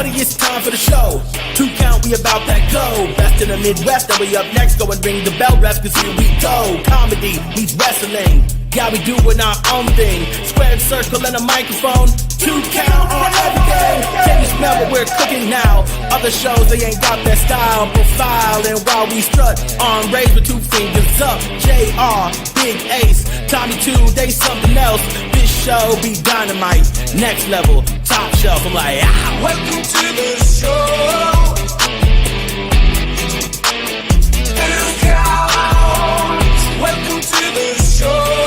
everybody, it's time for the show. 2 count, we about that go. Best in the Midwest, and we up next. Go and ring the bell, rest, cause here we go. Comedy meets wrestling. Yeah, we doing our own thing. Squared circle and a microphone. 2 count on everything. Can you smell what we're cooking now? Other shows, they ain't got that style profile. And while we strut on raised with 2 fingers up, JR, Big Ace, Tommy 2, they something else. This show be dynamite, next level, top shelf. I'm like, ah. Welcome to the show. 2 count. Welcome to the show.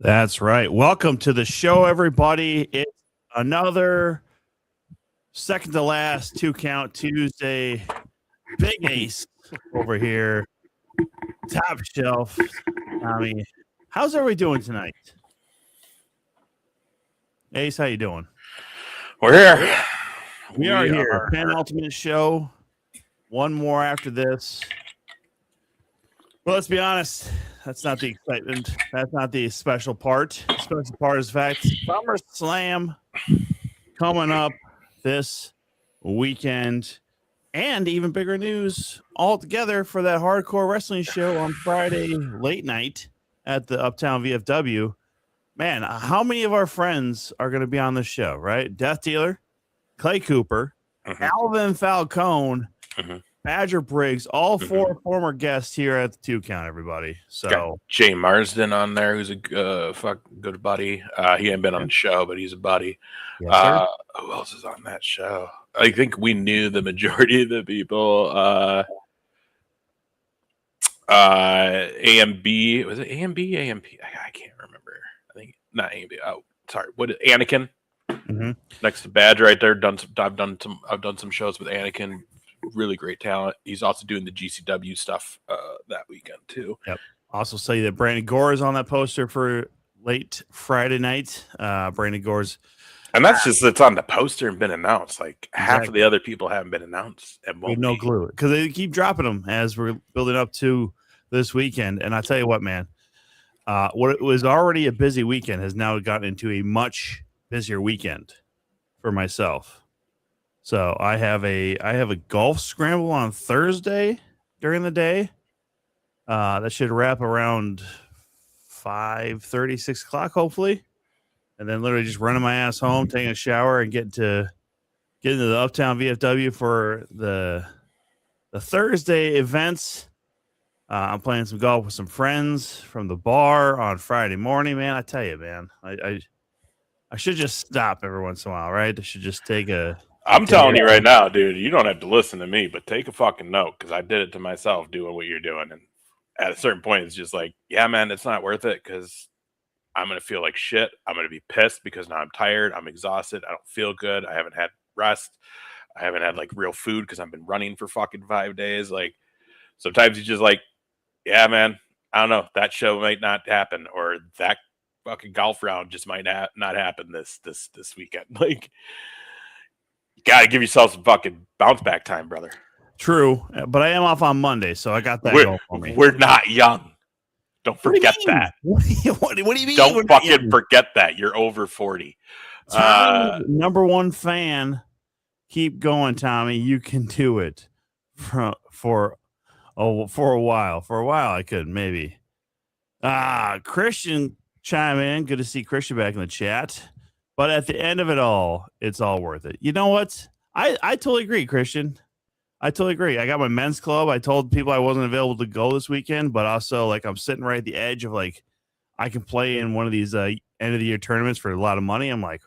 That's right. Welcome to the show, everybody. It's another second to last 2 count Tuesday. Big Ace over here. Top shelf. Tommy, how's everybody doing tonight? Ace, how you doing? We're here. We are here. Penultimate show. One more after this. Well, let's be honest. That's not the excitement. That's not the special part. The special part is the fact Summerslam coming up this weekend. And even bigger news all together for that hardcore wrestling show on Friday late night at the Uptown VFW. Man, how many of our friends are going to be on the show, right? Death Dealer, Clay Cooper, Alvin Falcone, Badger Briggs, all 4 former guests here at the 2 count, everybody. So got Jay Marsden on there, who's a good buddy. He ain't been on the show, but he's a buddy. Yes, who else is on that show? I think we knew the majority of the people. AMB, was it AMB? AMP? I can't remember. I think not AMB. Oh, sorry. What is Anakin? Next to Badger, right there. I've done some shows with Anakin. Really great talent. He's also doing the GCW stuff that weekend too. Yep. Also say that Brandon Gore is on that poster for late Friday night. Brandon Gore's, and that's just it's on the poster and been announced. Like half of the other people haven't been announced and won't no be. clue because they keep dropping them as we're building up to this weekend. And I tell you what, man, what was already a busy weekend has now gotten into a much busier weekend for myself. So I have a golf scramble on Thursday during the day. That should wrap around 5:30, 6 o'clock, hopefully. And then literally just running my ass home, taking a shower, and get into the Uptown VFW for the Thursday events. I'm playing some golf with some friends from the bar on Friday morning, man. I tell you, man, I should just stop every once in a while, right? I should just take a... I'm telling you right now, dude, you don't have to listen to me, but take a fucking note because I did it to myself doing what you're doing. And at a certain point, it's just like, yeah, man, it's not worth it because I'm going to feel like shit. I'm going to be pissed because now I'm tired. I'm exhausted. I don't feel good. I haven't had rest. I haven't had like real food because I've been running for fucking 5 days. Like sometimes you just like, yeah, man, I don't know. That show might not happen or that fucking golf round just might not happen this weekend. Like, got to give yourself some fucking bounce back time, brother. True, but I am off on Monday, so I got that going for me. We're not young. Don't forget that. What do you mean? Don't fucking forget that. You're over 40. Number one fan. Keep going, Tommy. You can do it for a while. For a while, I could maybe. Christian chime in. Good to see Christian back in the chat. But at the end of it all, it's all worth it. You know what? I totally agree, Christian. I totally agree. I got my men's club. I told people I wasn't available to go this weekend, but also like I'm sitting right at the edge of like I can play in one of these end of the year tournaments for a lot of money. I'm like,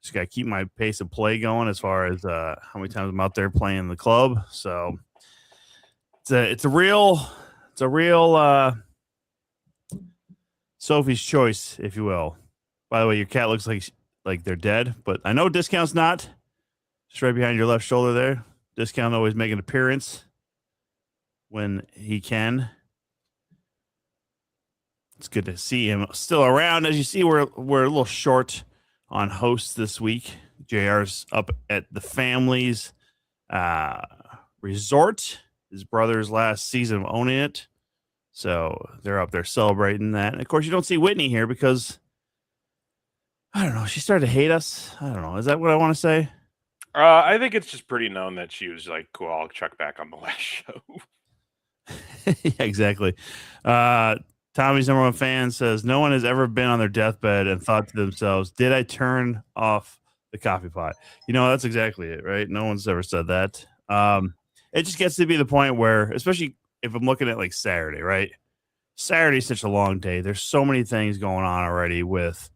just got to keep my pace of play going as far as how many times I'm out there playing in the club. So it's a real Sophie's choice, if you will. By the way, your cat looks like they're dead, but I know Discount's not. Just right behind your left shoulder there. Discount always make an appearance when he can. It's good to see him still around. As you see, we're a little short on hosts this week. JR's up at the family's resort. His brother's last season of owning it. So they're up there celebrating that. And of course, you don't see Whitney here because, I don't know, she started to hate us. I don't know. Is that what I want to say? I think it's just pretty known that she was like, cool, I'll check back on the last show. Yeah, exactly. Tommy's number one fan says, no one has ever been on their deathbed and thought to themselves, did I turn off the coffee pot? You know, that's exactly it, right? No one's ever said that. It just gets to be the point where, especially if I'm looking at like Saturday, right? Saturday's such a long day. There's so many things going on already with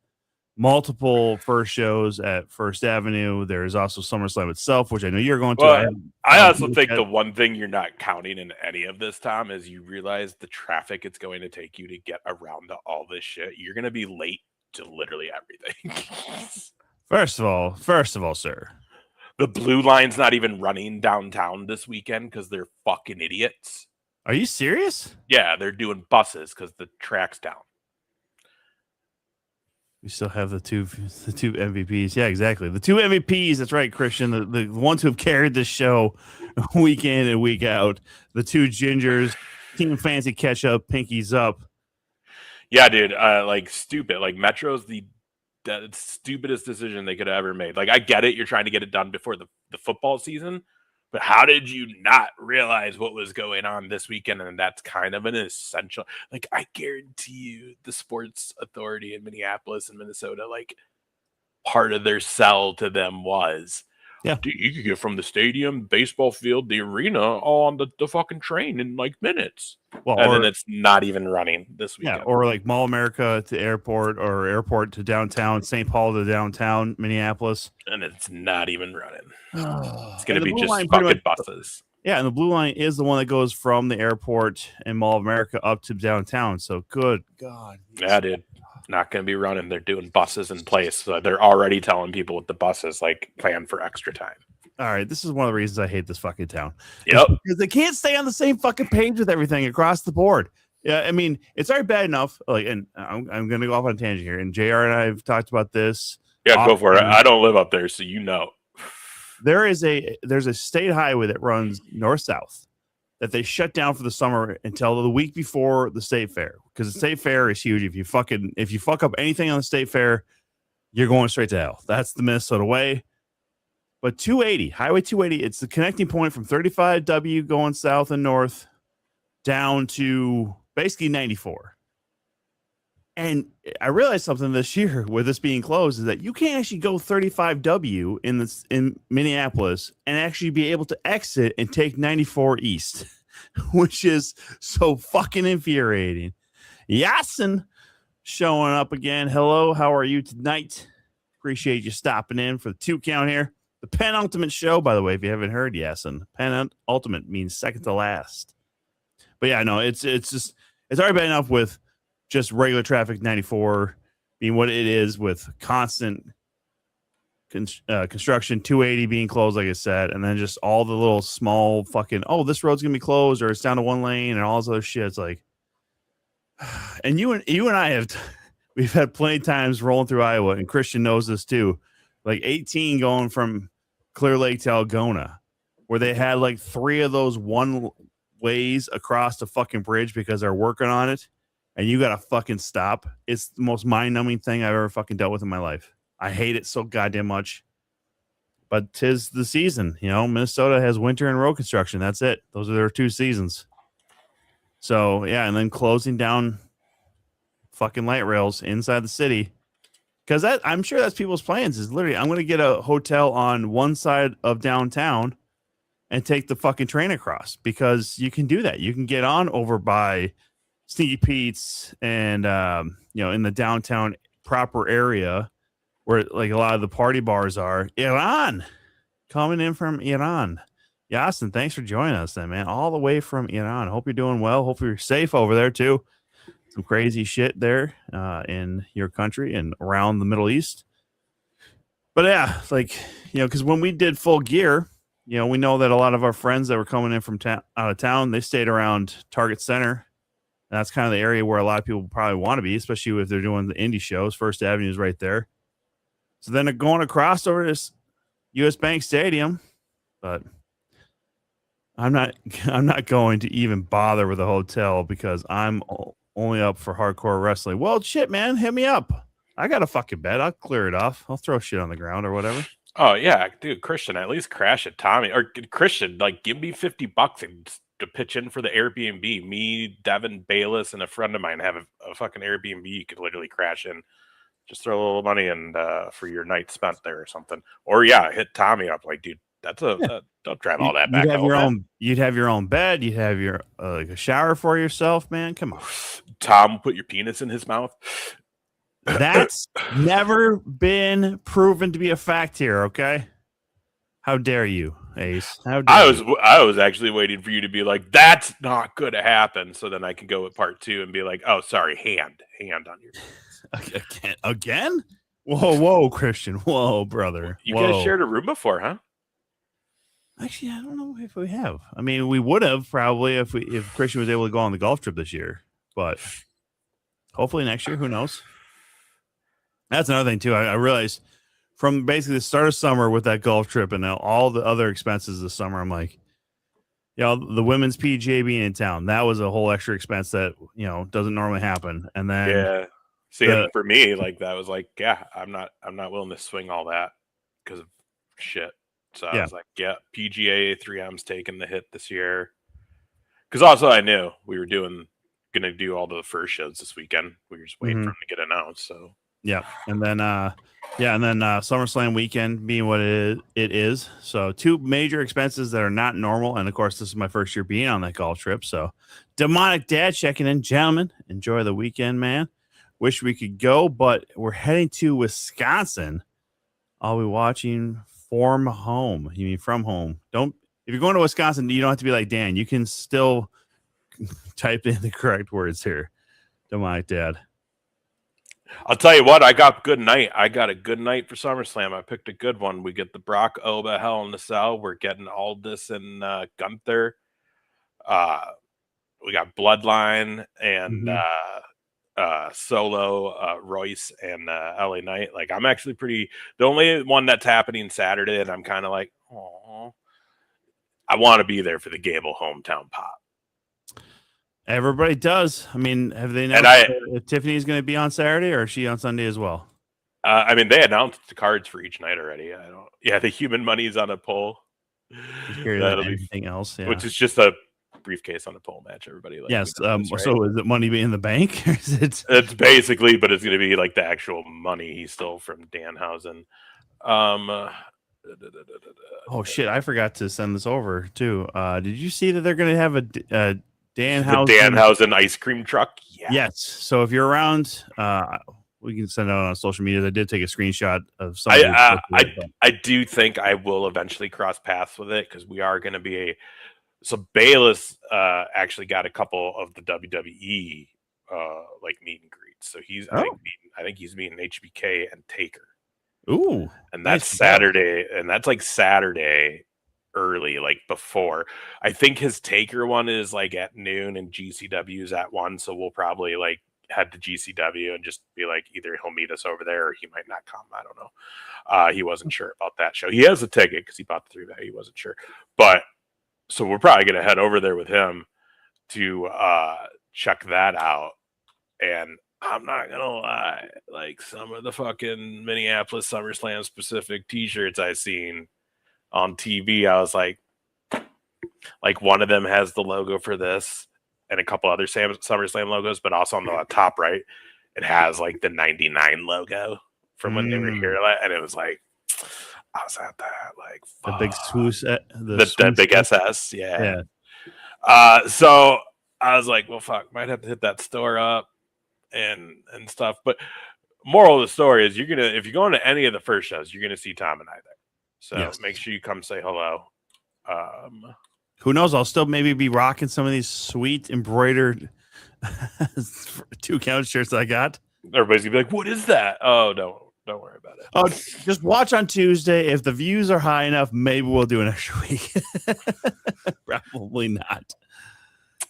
multiple first shows at First Avenue. There's also Summerslam itself, which I know you're going to. Well, I also think the one thing you're not counting in any of this, Tom, is you realize the traffic it's going to take you to get around to all this shit. You're going to be late to literally everything. First of all, sir, the Blue Line's not even running downtown this weekend because they're fucking idiots. Are you serious? Yeah, they're doing buses because the track's down. We still have the two MVPs. Yeah, exactly. The two MVPs. That's right, Christian. The ones who have carried this show week in and week out. The two gingers, Team Fancy catch up, pinkies up. Yeah, dude. Like stupid. Like Metro's the stupidest decision they could have ever made. Like I get it. You're trying to get it done before the football season. But how did you not realize what was going on this weekend? And that's kind of an essential. Like, I guarantee you the sports authority in Minneapolis and Minnesota, like, part of their sell to them was, yeah, dude, you could get from the stadium, baseball field, the arena, all on the fucking train in, like, minutes. Well, and then it's not even running this weekend. Yeah, or like Mall America to airport or airport to downtown, St. Paul to downtown, Minneapolis. And it's not even running. Oh. It's going to be just fucking buses. Yeah, and the Blue Line is the one that goes from the airport and Mall of America up to downtown. So good God. Yeah, dude. Not going to be running. They're doing buses in place. So they're already telling people with the buses, like, plan for extra time. All right, this is one of the reasons I hate this fucking town. Yep. Because they can't stay on the same fucking page with everything across the board. Yeah, I mean, it's already bad enough. Like, and I'm going to go off on a tangent here. And JR and I have talked about this. Yeah, go for it. I don't live up there, so you know. There's a state highway that runs north-south that they shut down for the summer until the week before the state fair. Because the state fair is huge. If you fuck up anything on the state fair, you're going straight to hell. That's the Minnesota way. But 280, Highway 280, it's the connecting point from 35W going south and north down to basically 94. And I realized something this year with this being closed is that you can't actually go 35W in Minneapolis and actually be able to exit and take 94 east, which is so fucking infuriating. Yasin showing up again. Hello, how are you tonight? Appreciate you stopping in for the 2 count here. The penultimate show, by the way, if you haven't heard, Yasin. Penultimate means second to last. But yeah, no, it's already bad enough with just regular traffic 94 being what it is with constant construction, 280 being closed, like I said, and then just all the little small fucking, oh, this road's gonna be closed or it's down to 1 lane and all this other shit. It's like, and you and I we've had plenty of times rolling through Iowa, and Christian knows this too. Like 18 going from Clear Lake to Algona, where they had like 3 of those one ways across the fucking bridge because they're working on it, and you got to fucking stop. It's the most mind-numbing thing I've ever fucking dealt with in my life. I hate it so goddamn much. But 'tis the season, you know. Minnesota has winter and road construction. That's it. Those are their 2 seasons. So yeah, and then closing down fucking light rails inside the city. Because I'm sure that's people's plans is literally, I'm going to get a hotel on one side of downtown and take the fucking train across, because you can do that. You can get on over by Sneaky Pete's and in the downtown proper area where like a lot of the party bars are. Iran coming in from Iran. Yasin, thanks for joining us then, man. All the way from Iran. Hope you're doing well. Hope you're safe over there too. Some crazy shit there in your country and around the Middle East. But yeah, like, because when we did Full Gear, we know that a lot of our friends that were coming in from out of town, they stayed around Target Center. And that's kind of the area where a lot of people probably want to be, especially if they're doing the indie shows. First Avenue is right there. So then they're going across over this US Bank Stadium, but I'm not going to even bother with a hotel because I'm only up for hardcore wrestling. Well, shit, man, hit me up. I got a fucking bed. I'll clear it off. I'll throw shit on the ground or whatever. Oh yeah, dude, Christian, at least crash at Tommy or Christian, like give me $50 and to pitch in for the Airbnb. Me, Devin, Bayless, and a friend of mine have a fucking Airbnb. You could literally crash in. Just throw a little money in for your night spent there or something. Or yeah, hit Tommy up. Like, dude, don't drive all that back. You'd have your own bed. You'd have your like a shower for yourself, man. Come on. Tom, put your penis in his mouth. That's never been proven to be a fact here. Okay. How dare you, Ace? How dare you? I was actually waiting for you to be like, that's not going to happen. So then I can go with part 2 and be like, oh, sorry, hand on your penis. Again? Whoa, Christian. Whoa, brother. You guys shared a room before, huh? Actually, I don't know if we have. I mean, we would have probably if Christian was able to go on the golf trip this year, but hopefully next year. Who knows? That's another thing too. I realized from basically the start of summer with that golf trip and all the other expenses this summer, I'm like, the women's PGA being in town, that was a whole extra expense that doesn't normally happen. And then and for me, like that was like, yeah, I'm not willing to swing all that because of shit. So I was like, yeah, PGA 3M's taking the hit this year. Because also I knew we were going to do all the first shows this weekend. We were just waiting for them to get announced. So yeah, and then SummerSlam weekend being what it is. So 2 major expenses that are not normal, and of course this is my first year being on that golf trip. So Demonic Dad checking in, gentlemen. Enjoy the weekend, man. Wish we could go, but we're heading to Wisconsin. I'll be watching from home. You mean from home? If you're going to Wisconsin, you don't have to be like Dan. You can still type in the correct words here. Demonic Dad. I'll tell you what, I got a good night. I got a good night for SummerSlam. I picked a good one. We get the Brock Oba Hell in the Cell. We're getting Aldis and Gunther. We got Bloodline and Solo, Royce, and LA Knight. Like, I'm actually the only one that's happening Saturday, and I'm kind of like, oh, I want to be there for the Gable hometown pop. Everybody does. I mean, have they announced if Tiffany's going to be on Saturday, or is she on Sunday as well? I mean, they announced the cards for each night already. The Human Money is on a poll. That'll be anything else, which is just a briefcase on a pole match. Everybody, yes. Right? So is it Money in the Bank? Or is it? It's basically, but it's going to be like the actual money he stole from Danhausen. Oh shit! I forgot to send this over too. Did you see that they're going to have a Danhausen ice cream truck? Yeah. Yes. So if you're around, we can send it out on social media. I did take a screenshot of something. I do think I will eventually cross paths with it because we are going to be So Bayless actually got a couple of the WWE like meet and greets. So I think he's meeting HBK and Taker. Ooh, and that's Saturday, and that's like Saturday early, like before. I think his Taker one is like at noon and GCW's at 1, so we'll probably like head to GCW and just be like, either he'll meet us over there or he might not come. I don't know. He wasn't sure about that show. He has a ticket because he bought the 3-way. He wasn't sure, but so we're probably gonna head over there with him to check that out. And I'm not gonna lie, like some of the fucking Minneapolis SummerSlam specific T-shirts I seen on TV, I was like one of them has the logo for this and a couple other SummerSlam logos, but also on the top right, it has like the 99 logo from when they were here, and it was like I was at that like fuck. The big swoosh, the big SS, yeah. So I was like, well, fuck, might have to hit that store up and stuff. But moral of the story is, if you're going to any of the first shows, you're gonna see Tom and I there. So Yes. make sure you come say hello. Who knows? I'll still maybe be rocking some of these sweet embroidered 2 count shirts I got. Everybody's gonna be like, "What is that?" Oh, don't worry about it. Oh, just watch on Tuesday. If the views are high enough, maybe we'll do an extra week. Probably not.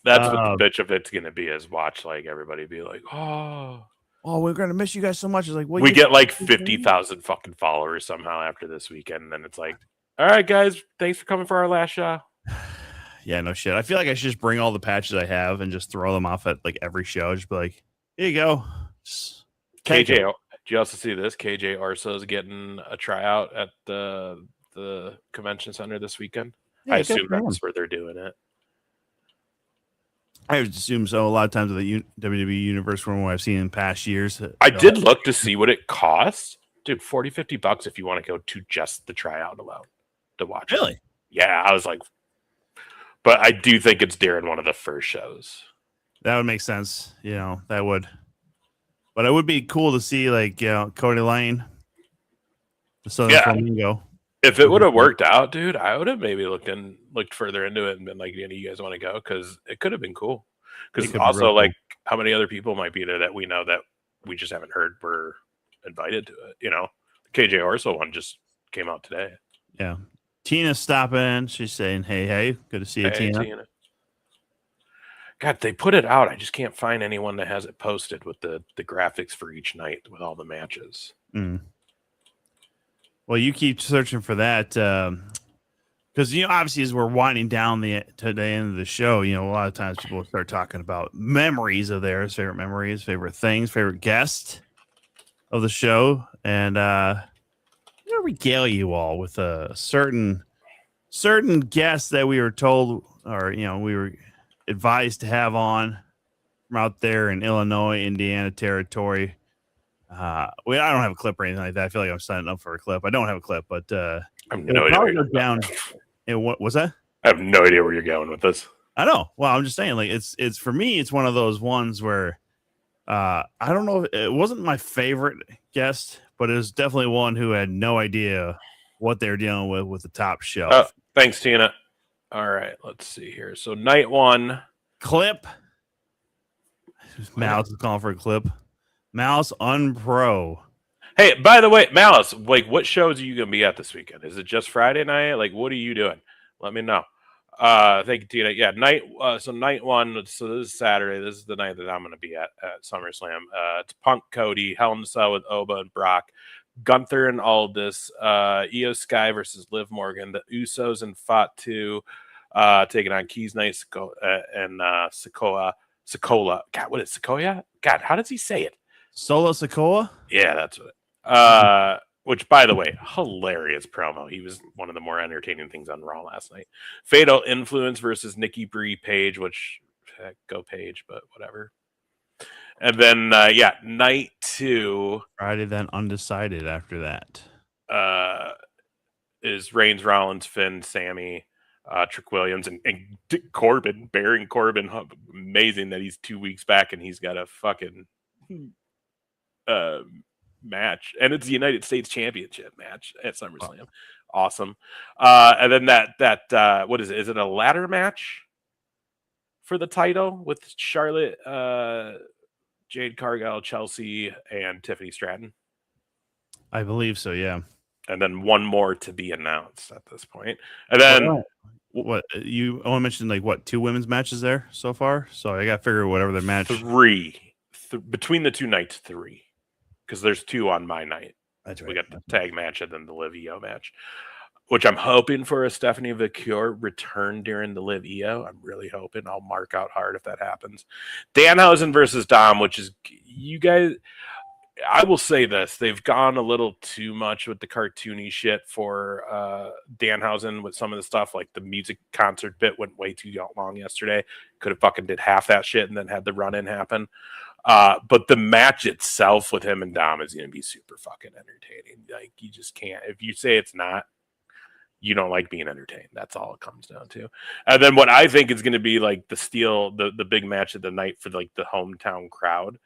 That's what the bitch of it's gonna be, is watch like everybody be like, "Oh, we're gonna miss you guys so much." It's like, we get like 50,000 fucking followers somehow after this weekend, and then it's like, all right, guys, thanks for coming for our last show. Yeah, no shit. I feel like I should just bring all the patches I have and just throw them off at like every show. Just be like, here you go. Just KJ, do you also see this? KJ Arso's getting a tryout at the convention center this weekend. Yeah, I assume that's where they're doing it. I would assume so. A lot of times with the WWE universe, from what I've seen in past years, I did look to see what it costs. Dude, $40-$50 if you want to go to just the tryout alone to watch. Really? It. Yeah, I was like, but I do think it's during one of the first shows. That would make sense. You know, that would. But it would be cool to see, like, Cody Lane, the Southern Flamingo. If it would have worked out, dude, I would have maybe looked further into it and been like, "Any of you guys want to go?" Because it could have been cool. Because also, like, how many other people might be there that we know that we just haven't heard were invited to it? You know, the KJ Orso one just came out today. Yeah, Tina's stopping in. She's saying, "Hey, good to see you, Tina." God, they put it out. I just can't find anyone that has it posted with the graphics for each night with all the matches. Mm. Well, you keep searching for that because, obviously, as we're winding down to the end of the show, a lot of times people start talking about memories of theirs, favorite memories, favorite things, favorite guest of the show. And regale you all with a certain guest that we were told, or, we were advised to have on from out there in Illinois, Indiana territory. I don't have a clip or anything like that. I feel like I'm signing up for a clip. I don't have a clip, but I have no idea. What was that? I have no idea where you're going with this. I know. Well, I'm just saying, like, it's for me, it's one of those ones where I don't know. It wasn't my favorite guest, but it was definitely one who had no idea what they were dealing with the top shelf. Oh, thanks, Tina. All right, let's see here. So night one clip. Mouse is calling for a clip. Mouse Unpro. Hey, by the way, Malice, like, what shows are you gonna be at this weekend? Is it just Friday night? Like, what are you doing? Let me know. Thank you, Tina. Yeah, night one. So this is Saturday. This is the night that I'm gonna be at SummerSlam. It's Punk, Cody, Hell in a Cell with Oba and Brock, Gunther and Aldis, Io Sky versus Liv Morgan, the Usos and Fatu taking on Keys Knight and Sikoa. God, what is Sikoa? God, how does he say it? Solo Sikoa? Yeah, that's it. Which, by the way, hilarious promo. He was one of the more entertaining things on Raw last night. Fatal Influence versus Nikki Brie Page, which, go Page, but whatever. And then, night two. Friday, then undecided after that. Is Reigns, Rollins, Finn, Sammy, Trick Williams, and Corbin, Baron Corbin. Amazing that he's 2 weeks back and he's got a fucking match, and it's the United States Championship match at SummerSlam. Awesome. And then that what is it? Is it a ladder match for the title with Charlotte, Jade Cargill, Chelsea, and Tiffany Stratton? I believe so, yeah. And then one more to be announced at this point. And then what you only mentioned, like, what, 2 women's matches there so far? So I got to figure whatever the match. 3 between the 2 nights, 3. Because there's 2 on my night. That's right. We got the tag match and then the Liv Io match, which I'm hoping for a Stephanie Vicure return during the Liv Io. I'm really hoping. I'll mark out hard if that happens. Danhausen versus Dom, which is, you guys, I will say this. They've gone a little too much with the cartoony shit for Danhausen with some of the stuff. Like the music concert bit went way too long yesterday. Could have fucking did half that shit and then had the run-in happen. But the match itself with him and Dom is going to be super fucking entertaining. Like, you just can't. If you say it's not, you don't like being entertained. That's all it comes down to. And then what I think is going to be like the big match of the night for like the hometown crowd.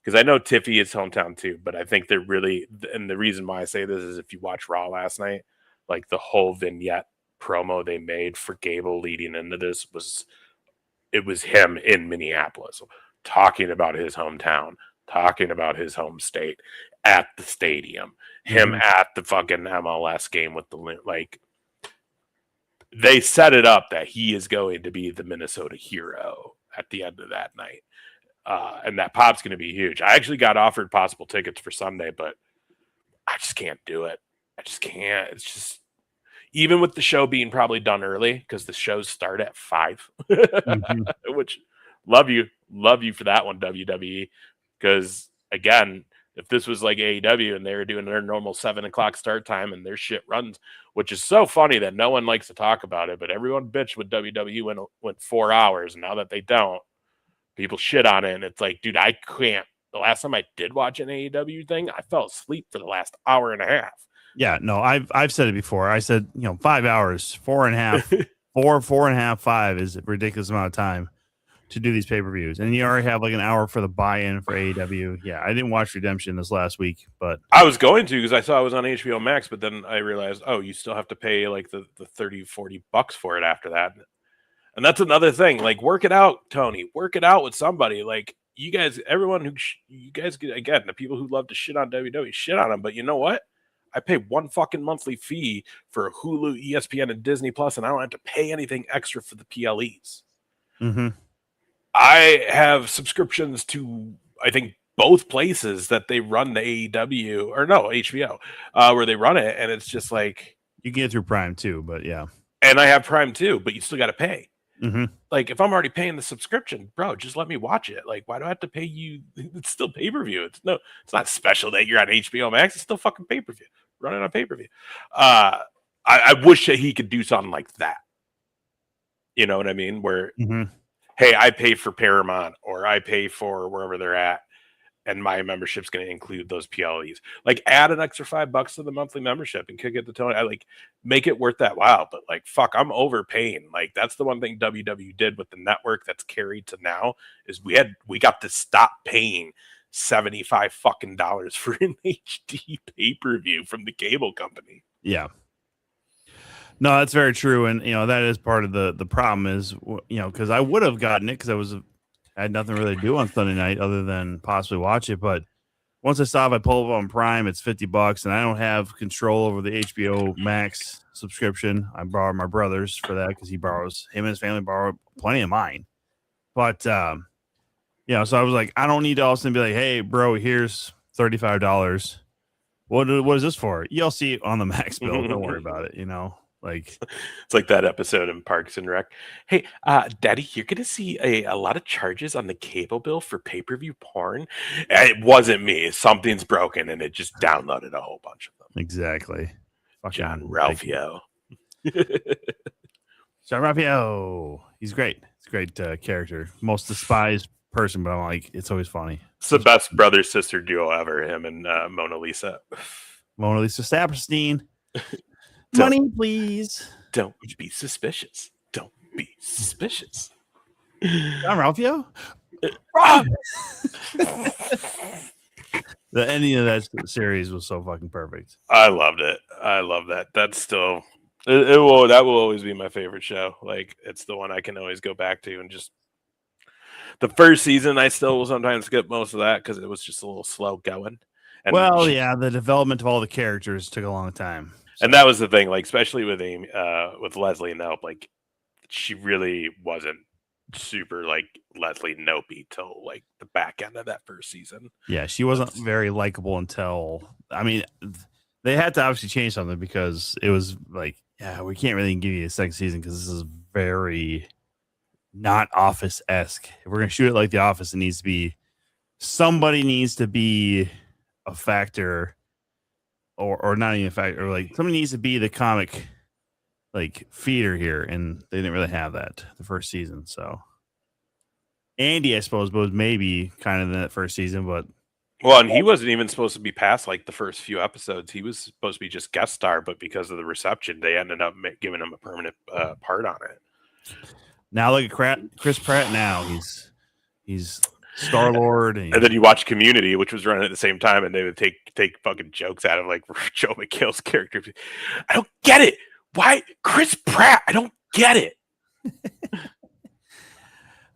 Because I know Tiffy is hometown too, but I think they're really, and the reason why I say this is if you watch Raw last night, like the whole vignette promo they made for Gable leading into this was him in Minneapolis talking about his hometown, talking about his home state at the stadium, him at the fucking MLS game with the like. They set it up that he is going to be the Minnesota hero at the end of that night. And that pop's going to be huge. I actually got offered possible tickets for Sunday, but I just can't do it. I just can't. It's just, even with the show being probably done early, because the shows start at 5, which love you for that one, WWE. Because again, if this was like AEW and they were doing their normal 7:00 start time and their shit runs, which is so funny that no one likes to talk about it, but everyone bitched with WWE when it went 4 hours. And now that they don't, people shit on it. And it's like, dude, I can't. The last time I did watch an AEW thing, I fell asleep for the last hour and a half. Yeah, no, I've said it before. I said, 5 hours, 4.5, 4.5, 5 is a ridiculous amount of time to do these pay-per-views. And you already have like an hour for the buy-in for AEW. Yeah, I didn't watch Redemption this last week, but I was going to, because I saw it was on HBO Max, but then I realized, oh, you still have to pay like the $30-$40 for it after that. And that's another thing. Like, work it out, Tony. Work it out with somebody. Like, you guys, everyone who, you guys, again, the people who love to shit on WWE, shit on them. But you know what? I pay one fucking monthly fee for Hulu, ESPN, and Disney Plus, and I don't have to pay anything extra for the PLEs. I have subscriptions to, I think, both places that they run the AEW, or no, HBO, where they run it. And it's just like, you can get through Prime too, but yeah. And I have Prime too, but you still got to pay. Like, if I'm already paying the subscription, bro, just let me watch it. Like, why do I have to pay you? It's still pay-per-view. It's not special that you're on HBO Max. It's still fucking pay-per-view. Run it on pay-per-view. I wish that he could do something like that. You know what I mean? Where, hey, I pay for Paramount or I pay for wherever they're at, and my membership's going to include those PLEs. Like, add an extra $5 to the monthly membership and kick it to Tony. I like, make it worth that while. But like, fuck, I'm overpaying. Like, that's the one thing WW did with the network that's carried to now is we got to stop paying $75 fucking dollars for an HD pay-per-view from the cable company. Yeah. No, that's very true. And, that is part of the problem is, because I would have gotten it because I had nothing really to do on Sunday night other than possibly watch it. But once I saw if I pull up on Prime, it's $50 and I don't have control over the HBO Max subscription. I borrowed my brother's for that because him and his family borrow plenty of mine. But, so I was like, I don't need to all of a sudden be like, hey, bro, here's $35. What is this for? You'll see it on the Max bill. Don't worry about it, Like, it's like that episode in Parks and Rec. Hey, Daddy, you're gonna see a lot of charges on the cable bill for pay-per-view porn. And it wasn't me. Something's broken, and it just downloaded a whole bunch of them. Exactly. John Ralphio. John Ralphio. He's great. He's a great character. Most despised person, but I'm like, it's always funny. It's the best brother-sister duo ever. Him and Mona Lisa. Mona Lisa Saperstein. Money, please. Don't be suspicious. Don't be suspicious. John Ralphio? The ending of that series was so fucking perfect. I loved it. I love that. That's still that will always be my favorite show. Like, it's the one I can always go back to, and just the first season I still will sometimes skip most of that because it was just a little slow going. And the development of all the characters took a long time. And that was the thing, like, especially with with Leslie Knope, like, she really wasn't super like Leslie Knope till like the back end of that first season. Yeah, she wasn't very likable until, I mean, they had to obviously change something because it was like, yeah, we can't really give you a second season because this is very not Office-esque. If we're gonna shoot it like The Office, it needs to be somebody needs to be a factor. Or not even a factor, or like somebody needs to be the comic like feeder here, and they didn't really have that the first season. So Andy, I suppose, was maybe kind of in that first season, but Well, and he wasn't even supposed to be past like the first few episodes. He was supposed to be just guest star, but because of the reception, they ended up giving him a permanent part on it. Now look at Chris Pratt. Now he's Star Lord, And then you watch Community, which was running at the same time, and they would take fucking jokes out of like Joe McHale's character. I don't get it. Why Chris Pratt? I don't get it.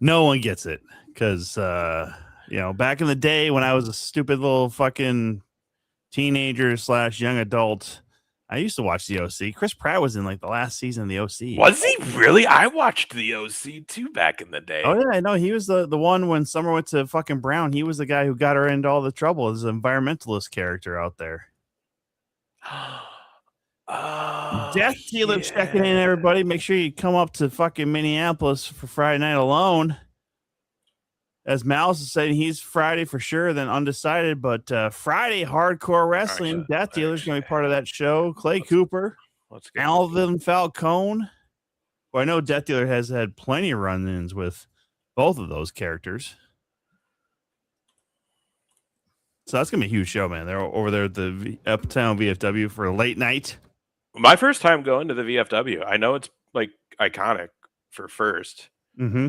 no one gets it because back in the day when I was a stupid little fucking teenager / young adult, I used to watch the OC. Chris Pratt was in like the last season of the OC. Was he really? I watched the OC too back in the day. Oh yeah, no, he was the one when Summer went to fucking Brown. He was the guy who got her into all the trouble as an environmentalist character out there. Death Dealer checking in, everybody. Make sure you come up to fucking Minneapolis for Friday Night Alone. As Mouse is saying, he's Friday for sure, then undecided. But Friday, Hardcore Wrestling, Death Dealer's going to be part of that show. Clay Cooper, Alvin Falcone. Well, I know Death Dealer has had plenty of run-ins with both of those characters. So that's going to be a huge show, man. They're over there at the Uptown VFW for a late night. My first time going to the VFW. I know it's like iconic for first. Mm-hmm.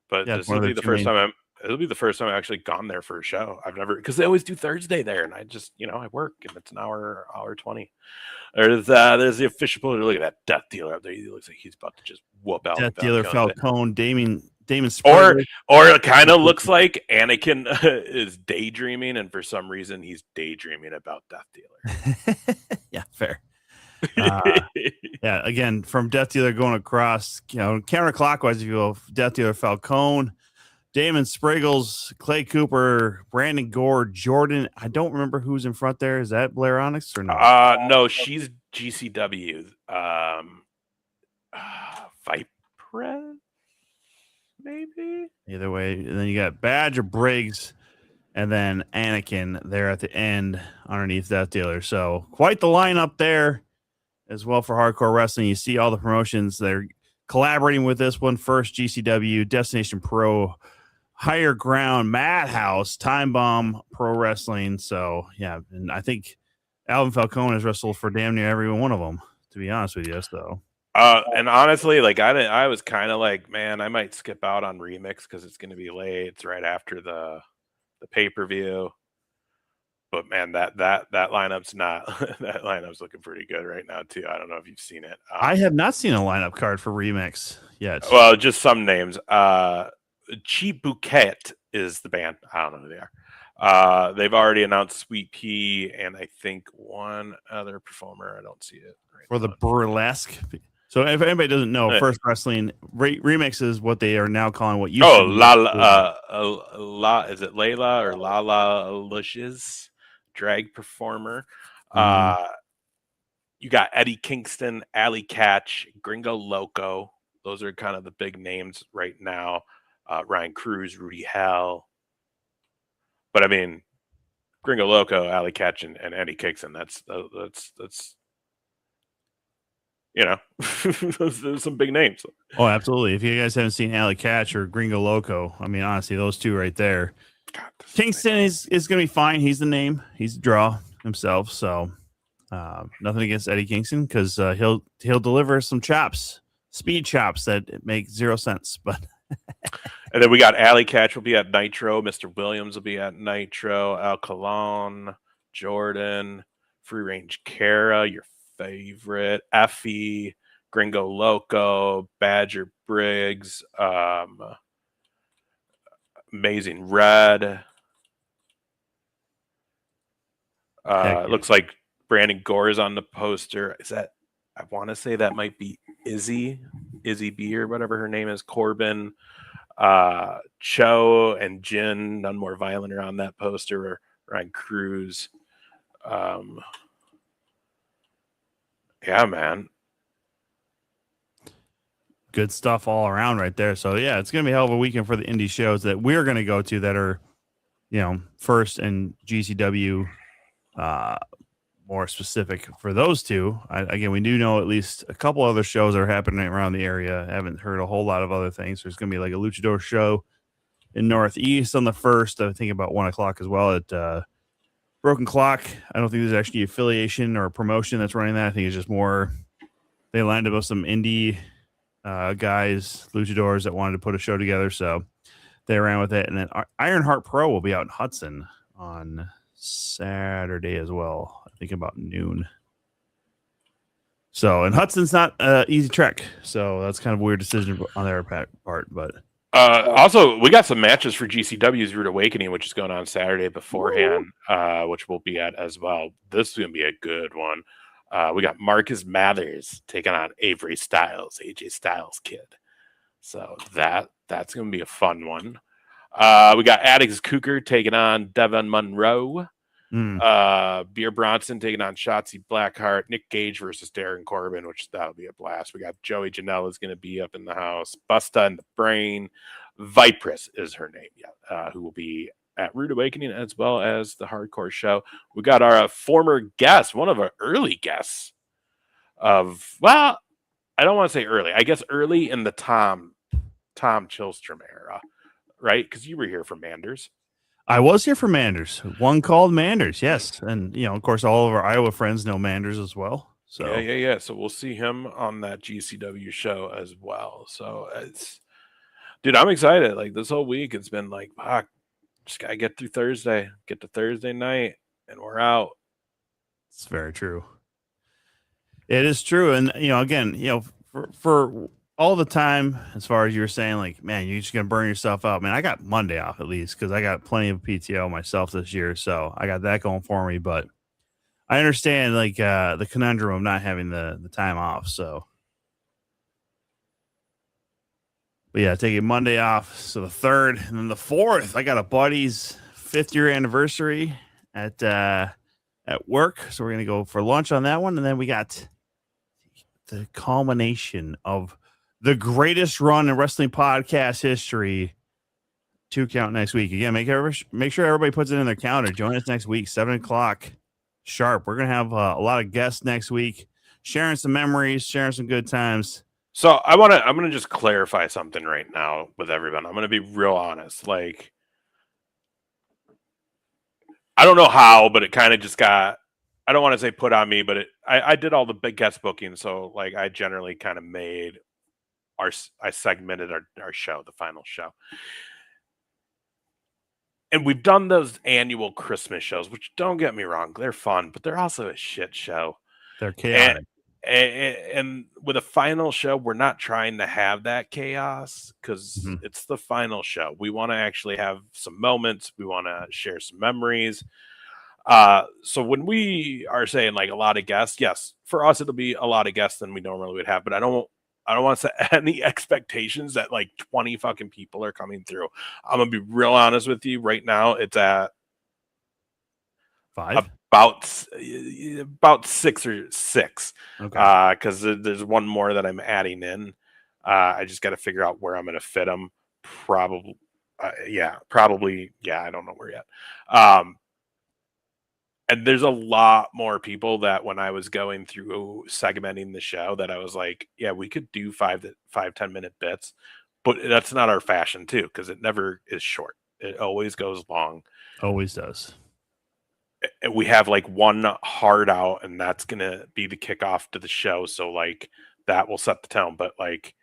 But this will be the first time it'll be the first time I've actually gone there for a show. I've never, because they always do Thursday there, and I just, I work, and it's an hour 20. There's the official poster. Look at that Death Dealer up there. He looks like he's about to just whoop out. Death Dealer, Falcone, Damon Springer. Or it kind of looks like Anakin is daydreaming, and for some reason he's daydreaming about Death Dealer. Yeah, fair. Yeah, again, from Death Dealer going across, counterclockwise, if you will, Death Dealer Falcone, Damon Spriggles, Clay Cooper, Brandon Gore, Jordan. I don't remember who's in front there. Is that Blair Onyx or no? No, she's GCW. Viper, maybe. Either way, and then you got Badger Briggs, and then Anakin there at the end underneath Death Dealer. So quite the lineup there as well for Hardcore Wrestling. You see all the promotions. They're collaborating with this one first: GCW, Destination Pro, Higher Ground, Madhouse, Time Bomb Pro Wrestling. So yeah, and I think Alvin Falcone has wrestled for damn near every one of them, to be honest with you. So and honestly, like I was kind of like, man, I might skip out on Remix because it's going to be late. It's right after the pay-per-view. But man, that lineup's not that lineup's looking pretty good right now too. I don't know if you've seen it. I have not seen a lineup card for Remix yet. Well, just some names. Cheap Bouquet is the band. I don't know who they are. They've already announced Sweet Pea and I think one other performer. I don't see it right for now. The burlesque. So if anybody doesn't know, First Wrestling Remix is what they are now calling what you. Oh, La is it Layla or Lala Lushes drag performer? You got Eddie Kingston, Alley Catch, Gringo Loco. Those are kind of the big names right now. Ryan Cruz, Rudy Hell. But I mean, Gringo Loco, Alley Catch, and Eddie Kingston. That's those some big names. Oh, absolutely. If you guys haven't seen Alley Catch or Gringo Loco, I mean, honestly, those two right there. God, Kingston is going to be fine. He's the name. He's the draw himself. So nothing against Eddie Kingston because he'll deliver some chops, speed chops that make 0 sense. But and then we got Alley Catch will be at Nitro. Mr. Williams will be at Nitro. Al Colon, Jordan, Free Range Kara, your favorite, Effie, Gringo Loco, Badger Briggs, Amazing Red. Looks like Brandon Gore is on the poster. Is that? I want to say that might be Izzy B or whatever her name is. Corbin, Cho, and Jin. None More Violent are on that poster. Ryan Cruz. Yeah, man. Good stuff all around right there. So, yeah, it's going to be a hell of a weekend for the indie shows that we're going to go to that are, First and GCW more specific for those two. Again, we do know at least a couple other shows are happening around the area. I haven't heard a whole lot of other things. There's going to be like a luchador show in Northeast on the 1st. I think about 1 o'clock as well at Broken Clock. I don't think there's actually affiliation or a promotion that's running that. I think it's just more they lined up with some indie guys, luchadors that wanted to put a show together, so they ran with it. And then Ironheart Pro will be out in Hudson on Saturday as well. I think about noon. So, and Hudson's not an easy trek, so that's kind of a weird decision on their part. But also, we got some matches for GCW's Rude Awakening, which is going on Saturday beforehand, which we'll be at as well. This is going to be a good one. We got Marcus Mathers taking on Avery Styles, AJ Styles' kid. So that's going to be a fun one. We got Atticus Cooker taking on Devon Monroe. Beer Bronson taking on Shotzi Blackheart. Nick Gage versus Darren Corbin, which that'll be a blast. We got Joey Janela is going to be up in the house. Busta and the Brain. Vipress is her name, who will be at Rude Awakening as well as the Hardcore Show. We got our former guest, one of our early guests of, well, I don't want to say early. I guess early in the Tom Chilstrom era, right? Because you were here for Manders. I was here for Manders. One called Manders, yes. And, of course, all of our Iowa friends know Manders as well. So Yeah. So we'll see him on that GCW show as well. So dude, I'm excited. Like this whole week, it's been like, fuck, just gotta get through Thursday, get to Thursday night, and we're out. It's very true. It is true. And, again, for all the time, as far as you were saying, like, man, you're just going to burn yourself out. Man, I got Monday off at least because I got plenty of PTO myself this year. So I got that going for me. But I understand, like, the conundrum of not having the time off. So, but yeah, taking Monday off. So the 3rd and then the 4th, I got a buddy's 5th year anniversary at work. So we're going to go for lunch on that one. And then we got the culmination of the greatest run in wrestling podcast history. 2 Count next week. Again, make sure everybody puts it in their calendar. Join us next week, 7:00 sharp. We're going to have a lot of guests next week, sharing some memories, sharing some good times. So I'm going to just clarify something right now with everyone. I'm going to be real honest. Like, I don't know how, but it kind of just got, I don't want to say put on me, but I did all the big guest booking. So like I generally kind of made I segmented our show, the final show. And we've done those annual Christmas shows, which don't get me wrong, they're fun, but they're also a shit show. They're chaotic. And with a final show, we're not trying to have that chaos because it's the final show. We want to actually have some moments. We want to share some memories. So when we are saying like a lot of guests, yes, for us, it'll be a lot of guests than we normally would have, but I don't want to set any expectations that like 20 fucking people are coming through. I'm going to be real honest with you right now. It's at 5, about 6 or 6. Okay. Cause there's one more that I'm adding in. I just got to figure out where I'm going to fit them. Probably. Yeah, I don't know where yet. And there's a lot more people that when I was going through segmenting the show that I was like, yeah, we could do 5-10 minute bits, but that's not our fashion too. Cause it never is short. It always goes long. Always does. We have like one hard out and that's going to be the kickoff to the show. So like that will set the tone, but like,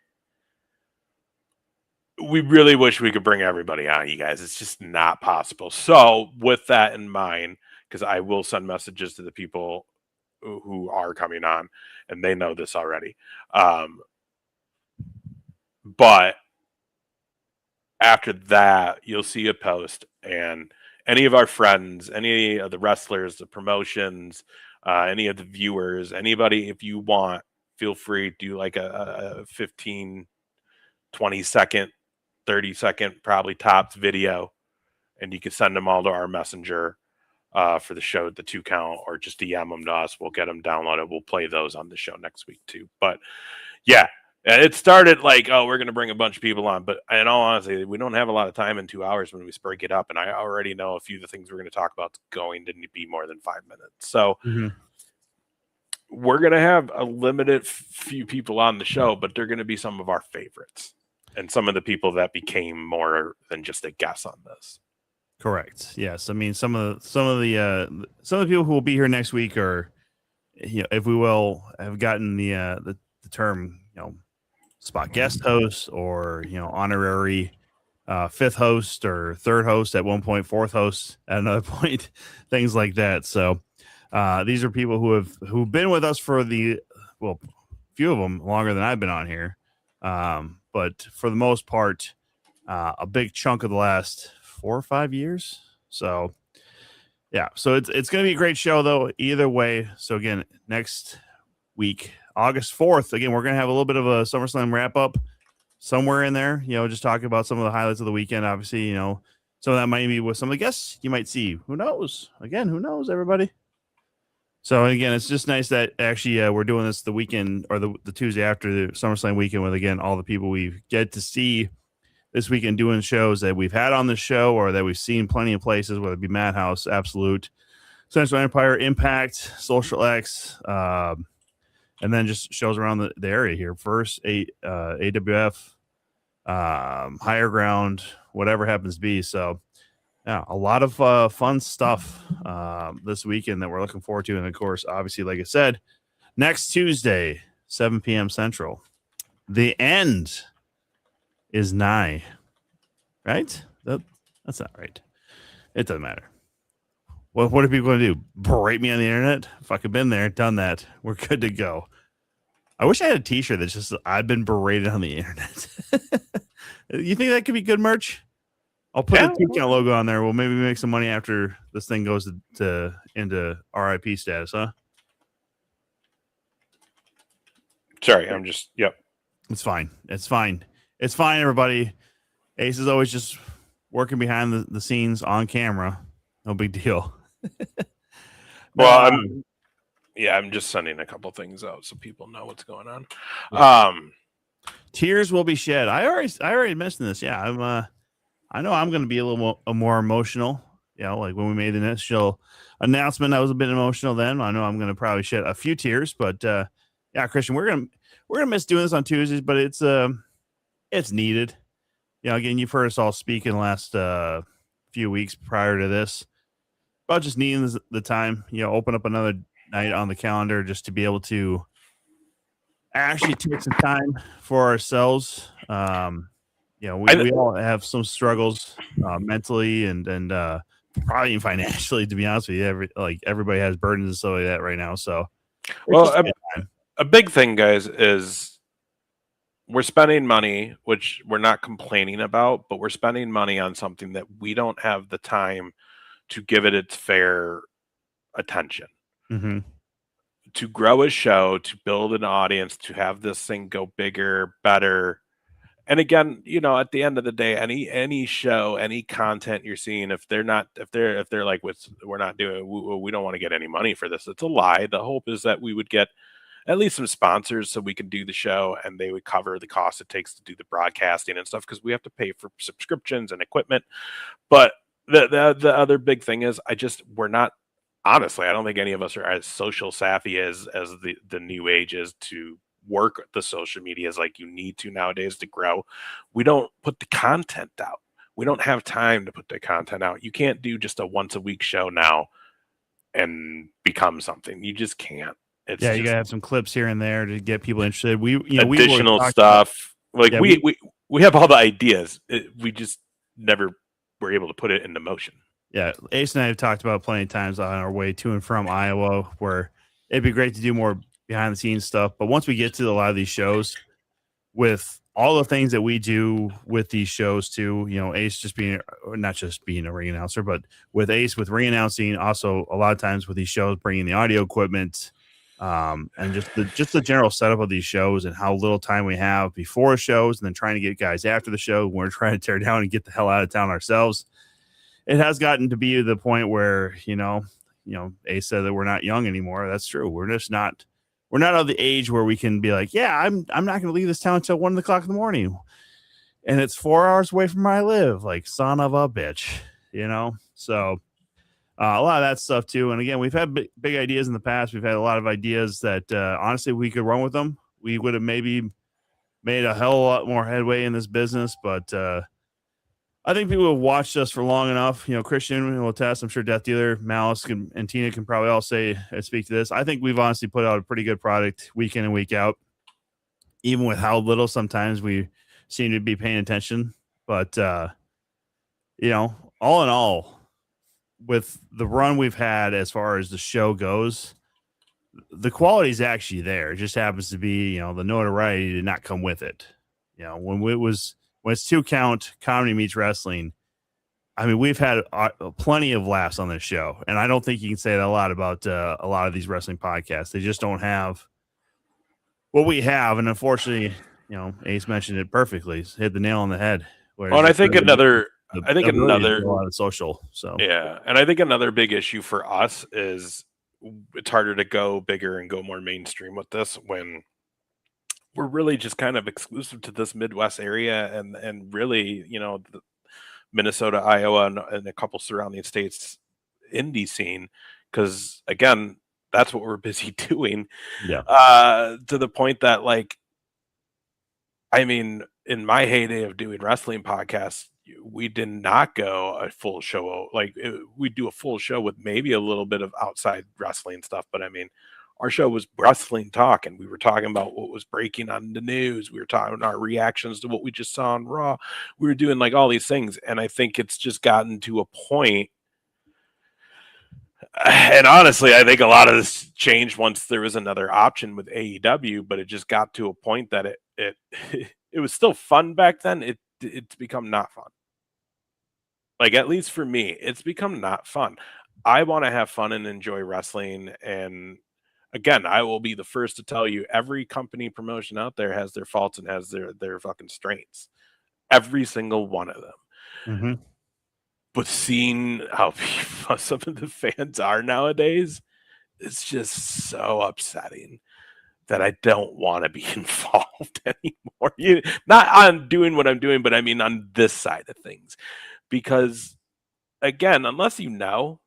we really wish we could bring everybody on, you guys. It's just not possible. So with that in mind, because I will send messages to the people who are coming on, and they know this already. But after that, you'll see a post, and any of our friends, any of the wrestlers, the promotions, any of the viewers, anybody, if you want, feel free to do like a 15, 20 second, 30 second, probably tops video, and you can send them all to our messenger. For the show, the 2 Count, or just DM them to us. We'll get them downloaded. We'll play those on the show next week too. But yeah, it started like, oh, we're going to bring a bunch of people on. But in all honesty, we don't have a lot of time in 2 hours when we break it up. And I already know a few of the things we're going to talk about going to be more than 5 minutes. So we're going to have a limited few people on the show, but they're going to be some of our favorites and some of the people that became more than just a guest on this. Correct. Yes. I mean, some of the people who will be here next week are, if we will, have gotten the term, spot guest host or honorary fifth host or third host at one point, fourth host at another point, things like that. So these are people who've been with us for few of them longer than I've been on here, but for the most part, a big chunk of the last 4 or 5 years. So yeah, so it's going to be a great show though, either way. So again, next week, August 4th, again, we're going to have a little bit of a SummerSlam wrap up somewhere in there, just talking about some of the highlights of the weekend. Obviously, some of that might be with some of the guests you might see. Who knows? Again, who knows, everybody? So again, it's just nice that actually we're doing this the weekend or the Tuesday after the SummerSlam weekend with, again, all the people we get to see this weekend doing shows that we've had on the show or that we've seen plenty of places, whether it be Madhouse, Absolute, Central Empire, Impact, Social X, and then just shows around the area here. First, AWF, Higher Ground, whatever happens to be. So, yeah, a lot of fun stuff this weekend that we're looking forward to. And, of course, obviously, like I said, next Tuesday, 7 p.m. Central, the end is nigh, right? That's not right. It doesn't matter. Well, what are people going to do? Berate me on the internet? Fucking been there, done that. We're good to go. I wish I had a t-shirt that's just, I've been berated on the internet. You think that could be good merch? I'll put a two-count logo on there. We'll maybe make some money after this thing goes into RIP status, huh? Sorry, I'm just, yep. It's fine. It's fine. It's fine, everybody. Ace is always just working behind the scenes on camera. No big deal. Well, I'm just sending a couple things out so people know what's going on. Tears will be shed. I already mentioned this. Yeah, I know I'm going to be a little more emotional. Like when we made the initial announcement, I was a bit emotional then. I know I'm going to probably shed a few tears, but yeah, Christian, we're gonna miss doing this on Tuesdays, but it's needed. Again, you've heard us all speak in the last few weeks prior to this about just needing the time. Open up another night on the calendar just to be able to actually take some time for ourselves. We all have some struggles mentally and probably financially, to be honest with you. Everybody has burdens and stuff like that right now. So, well, a big thing, guys, is we're spending money, which we're not complaining about, but we're spending money on something that we don't have the time to give it its fair attention. Mm-hmm. To grow a show, to build an audience, to have this thing go bigger, better. And again, at the end of the day, any show, any content you're seeing, if they're like, we're not doing, we don't want to get any money for this. It's a lie. The hope is that we would get at least some sponsors so we can do the show and they would cover the cost it takes to do the broadcasting and stuff, because we have to pay for subscriptions and equipment. But the other big thing is we're not, honestly, I don't think any of us are as social savvy as the new age is to work the social medias like you need to nowadays to grow. We don't put the content out. We don't have time to put the content out. You can't do just a once a week show now and become something. You just can't. You gotta have some clips here and there to get people interested. Additional stuff. We have all the ideas. We just never were able to put it into motion. Yeah, Ace and I have talked about plenty of times on our way to and from Iowa, where it'd be great to do more behind the scenes stuff. But once we get to a lot of these shows, with all the things that we do with these shows too, Ace just not just being a ring announcer, but with Ace with ring announcing, also a lot of times with these shows, bringing the audio equipment, and just the general setup of these shows and how little time we have before shows, and then trying to get guys after the show when we're trying to tear down and get the hell out of town ourselves. It has gotten to be the point where, Ace said that we're not young anymore. That's true. We're not of the age where we can be like, yeah, I'm not going to leave this town until 1 o'clock in the morning. And it's 4 hours away from where I live. Like, son of a bitch, So a lot of that stuff too. And again, we've had big ideas in the past. We've had a lot of ideas that honestly, we could run with them. We would have maybe made a hell of a lot more headway in this business, but I think people have watched us for long enough. Christian will attest. I'm sure Death Dealer, Malice, and Tina can probably all speak to this. I think we've honestly put out a pretty good product week in and week out, even with how little sometimes we seem to be paying attention. But all in all, with the run we've had as far as the show goes, the quality is actually there. It just happens to be, the notoriety did not come with it. When it's 2 count comedy meets wrestling, I mean, we've had plenty of laughs on this show, and I don't think you can say that a lot about a lot of these wrestling podcasts. They just don't have what we have, and unfortunately, Ace mentioned it perfectly. Hit the nail on the head. Well, and I think another social. So yeah, and I think another big issue for us is it's harder to go bigger and go more mainstream with this when we're really just kind of exclusive to this Midwest area and really, the Minnesota, Iowa, and a couple surrounding states indie scene. Because again, that's what we're busy doing. Yeah. To the point that, like, I mean, in my heyday of doing wrestling podcasts, we did not go a full show. Like, we do a full show with maybe a little bit of outside wrestling stuff. But I mean, our show was wrestling talk, and we were talking about what was breaking on the news. We were talking about our reactions to what we just saw on Raw. We were doing like all these things. And I think it's just gotten to a point. And honestly, I think a lot of this changed once there was another option with AEW, but it just got to a point that it was still fun back then. It's become not fun. Like, at least for me, it's become not fun. I want to have fun and enjoy wrestling. And again, I will be the first to tell you, every company promotion out there has their faults and has their fucking strengths. Every single one of them. Mm-hmm. But seeing how some of the fans are nowadays, it's just so upsetting that I don't want to be involved anymore. Not on doing what I'm doing, but I mean on this side of things. Because, again, unless you know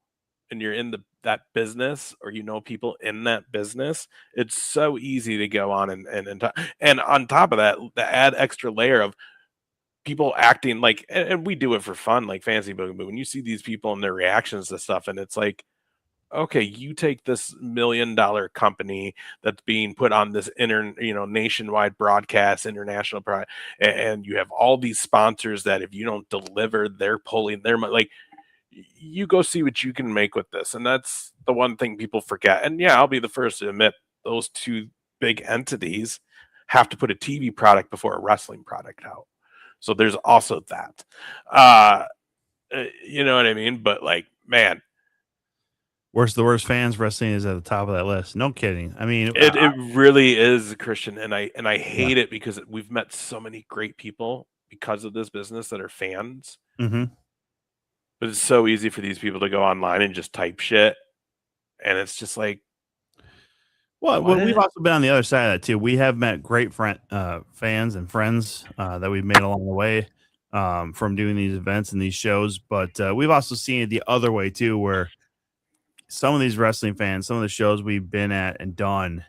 and you're in that business, or people in that business, it's so easy to go on and on top of that, the add extra layer of people acting like, and we do it for fun, like Fancy Boogie, but when you see these people and their reactions to stuff, and it's like, okay, you take this $1 million company that's being put on this nationwide broadcast, international product, and you have all these sponsors that if you don't deliver, they're pulling their money. Like, you go see what you can make with this. And that's the one thing people forget. And yeah, I'll be the first to admit those two big entities have to put a TV product before a wrestling product out. So there's also that. You know what I mean? But, like, man, the worst fans wrestling is at the top of that list. No kidding. I mean, it really is, Christian, and I hate it because we've met so many great people because of this business that are fans. Mm-hmm. But it's so easy for these people to go online and just type shit, and it's just like, well, we've also been on the other side of that too. We have met great fans and friends that we've made along the way from doing these events and these shows. But we've also seen it the other way too, where some of these wrestling fans, some of the shows we've been at and done,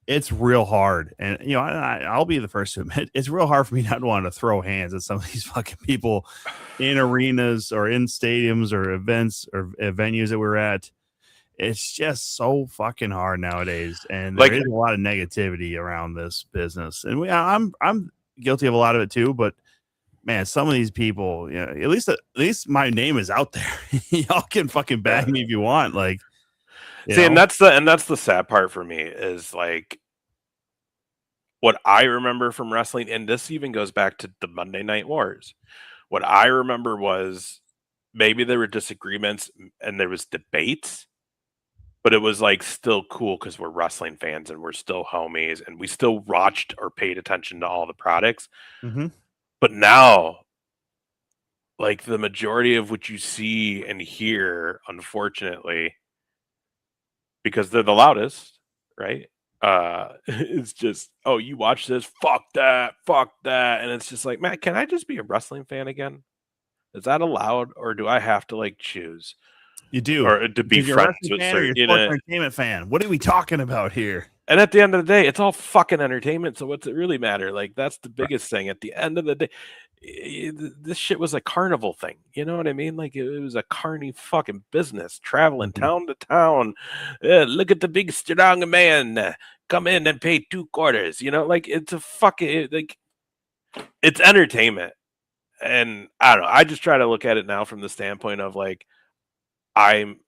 it's real hard. And, I'll be the first to admit, it's real hard for me not to want to throw hands at some of these fucking people in arenas or in stadiums or events or venues that we're at. It's just so fucking hard nowadays. And there is a lot of negativity around this business. And I'm guilty of a lot of it too, but man, some of these people, at least my name is out there. Y'all can fucking bag me if you want. Like, see, and that's the sad part for me is, like, what I remember from wrestling, and this even goes back to the Monday Night Wars. What I remember was maybe there were disagreements and there was debates, but it was like still cool because we're wrestling fans and we're still homies and we still watched or paid attention to all the products. Mm-hmm. But now, like, the majority of what you see and hear, unfortunately, because they're the loudest, right? It's just, oh, you watch this, fuck that, and it's just like, man, can I just be a wrestling fan again? Is that allowed, or do I have to, like, choose? You do, or to be friends with certain entertainment fan. What are we talking about here? And at the end of the day, it's all fucking entertainment. So what's it really matter? Like, that's the biggest thing. At the end of the day, this shit was a carnival thing. You know what I mean? Like it was a carny fucking business, traveling town to town. Look at the big strong man. Come in and pay 2 quarters. You know, like it's a fucking like it's entertainment. And I don't know. I just try to look at it now from the standpoint of like I'm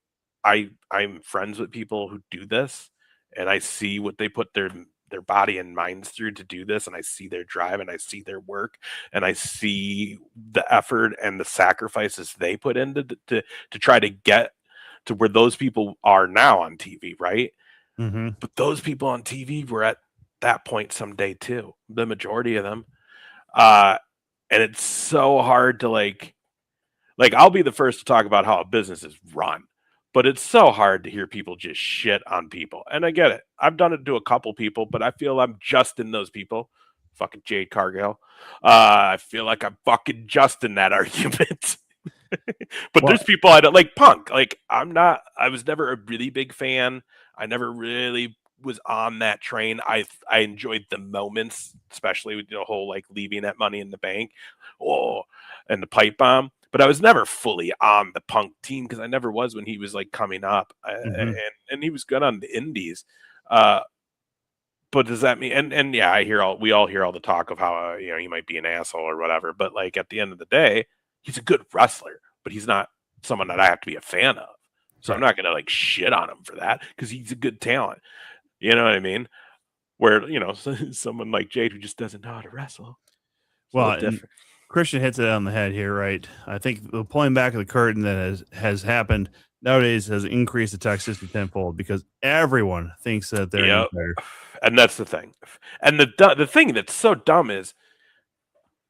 I'm friends with people who do this, and I see what they put their body and minds through to do this, and I see their drive and I see their work and I see the effort and the sacrifices they put into to try to get to where those people are now on TV, right? Mm-hmm. But those people on TV were at that point someday too. The majority of them. And it's so hard to like I'll be the first to talk about how a business is run, but it's so hard to hear people just shit on people. And I get it. I've done it to a couple people, but I feel I'm just in those people. Fucking Jade Cargill. I feel like I'm fucking just in that argument. But there's people I don't like. Punk. Like I was never a really big fan. I never really was on that train. I enjoyed the moments, especially with the whole like leaving that Money in the Bank, and the pipe bomb. But I was never fully on the Punk team because I never was when he was like coming up, and he was good on the indies. But does that mean? And yeah, we all hear all the talk of how he might be an asshole or whatever. But like at the end of the day, he's a good wrestler, but he's not someone that I have to be a fan of. So I'm not gonna like shit on him for that because he's a good talent. You know what I mean? Where someone like Jade who just doesn't know how to wrestle. Well, Christian hits it on the head here, right? I think the pulling back of the curtain that has happened nowadays has increased the toxicity tenfold because everyone thinks that they're better. And that's the thing. And the thing that's so dumb is